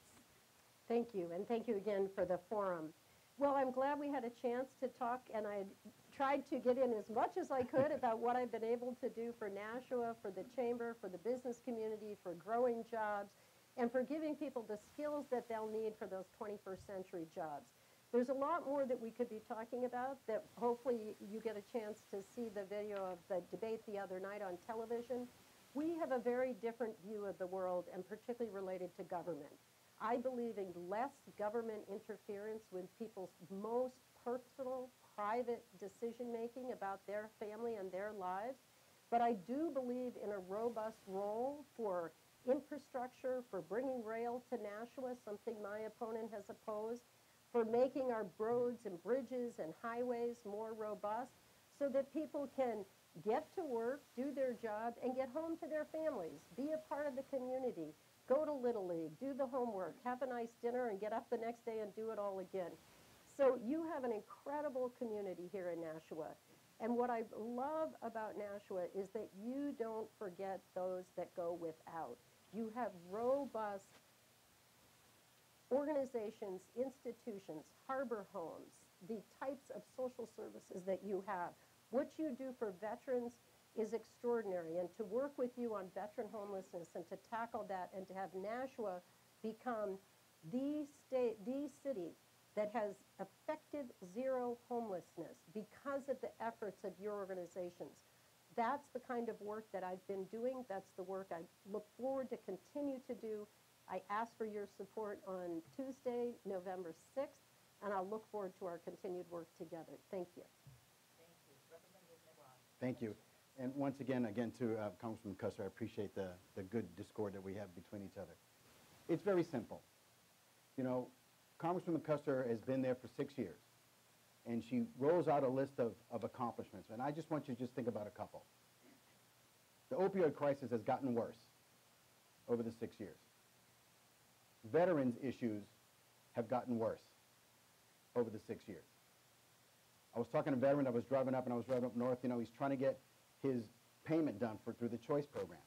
Thank you, and thank you again for the forum. Well, I'm glad we had a chance to talk, and I tried to get in as much as I could about what I've been able to do for Nashua, for the Chamber, for the business community, for growing jobs, and for giving people the skills that they'll need for those 21st century jobs. There's a lot more that we could be talking about that hopefully you get a chance to see the video of the debate the other night on television. We have a very different view of the world, and particularly related to government. I believe in less government interference with people's most personal, private decision-making about their family and their lives. But I do believe in a robust role for infrastructure, for bringing rail to Nashua, something my opponent has opposed, for making our roads and bridges and highways more robust so that people can get to work, do their job, and get home to their families, be a part of the community, go to Little League, do the homework, have a nice dinner, and get up the next day and do it all again. So you have an incredible community here in Nashua. And what I love about Nashua is that you don't forget those that go without. You have robust organizations, institutions, harbor homes, the types of social services that you have. What you do for veterans is extraordinary, and to work with you on veteran homelessness and to tackle that and to have Nashua become the city that has effective zero homelessness because of the efforts of your organizations. That's the kind of work that I've been doing. That's the work I look forward to continue to do. I ask for your support on Tuesday, November 6th, and I'll look forward to our continued work together. Thank you.
Thank you. Representative Negron.
Thank you. And once again to Congressman Kuster, I appreciate the good discord that we have between each other. It's very simple. You know, Congresswoman Kuster has been there for 6 years, and she rolls out a list of accomplishments, and I just want you to just think about a couple. The opioid crisis has gotten worse over the 6 years. Veterans issues have gotten worse over the 6 years. I was talking to a veteran that was driving up, and I was driving up north. You know, he's trying to get his payment done through the choice program.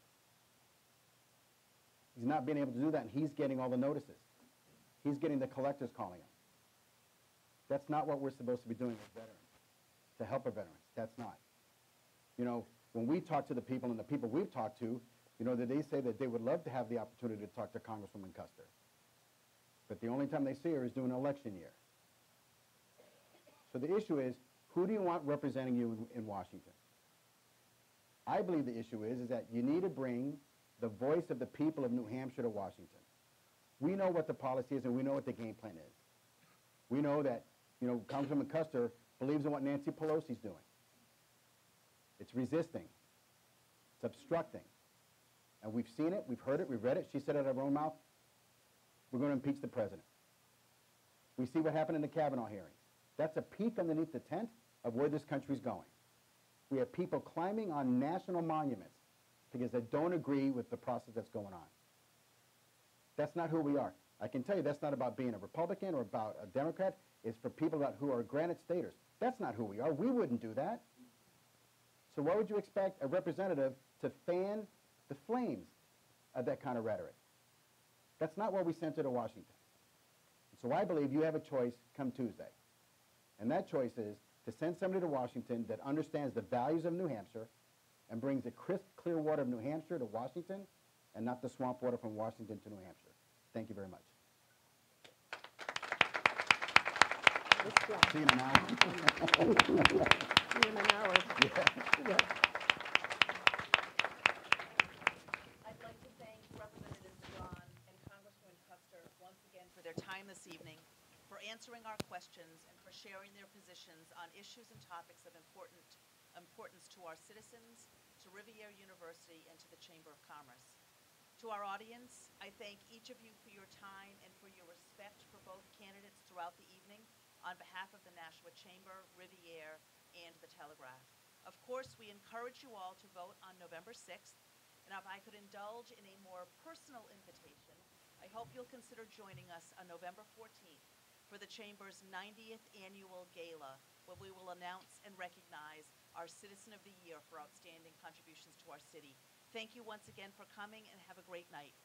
He's not being able to do that, and he's getting all the notices. He's getting the collectors calling him. That's not what we're supposed to be doing with veterans, to help our veterans. That's not. You know, when we talk to the people and the people we've talked to, you know, that they say that they would love to have the opportunity to talk to Congresswoman Kuster. But the only time they see her is during an election year. So the issue is, who do you want representing you in Washington? I believe the issue is that you need to bring the voice of the people of New Hampshire to Washington. We know what the policy is, and we know what the game plan is. We know that, you know, Congresswoman Kuster believes in what Nancy Pelosi's doing. It's resisting. It's obstructing. And we've seen it, we've heard it, we've read it. She said it out of her own mouth. we're going to impeach the president. We see what happened in the Kavanaugh hearings. That's a peek underneath the tent of where this country's going. We have people climbing on national monuments because they don't agree with the process that's going on. That's not who we are. I can tell you that's not about being a Republican or about a Democrat. It's for people who are granite staters. That's not who we are. We wouldn't do that. So why would you expect a representative to fan the flames of that kind of rhetoric? That's not what we sent her to Washington. So I believe you have a choice come Tuesday. And that choice is to send somebody to Washington that understands the values of New Hampshire and brings the crisp, clear water of New Hampshire to Washington and not the swamp water from Washington to New Hampshire. Thank you very much. See you in an hour.
See you in an hour.
I'd like to thank Representative Negron and Congresswoman Kuster once again for their time this evening, for answering our questions, and for sharing their positions on issues and topics of importance to our citizens, to Rivier University, and to the Chamber of Commerce. To our audience, I thank each of you for your time and for your respect for both candidates throughout the evening on behalf of the Nashua Chamber, Rivier, and the Telegraph. Of course, we encourage you all to vote on November 6th, and if I could indulge in a more personal invitation, I hope you'll consider joining us on November 14th for the Chamber's 90th Annual Gala, where we will announce and recognize our Citizen of the Year for outstanding contributions to our city. Thank you once again for coming, and have a great night.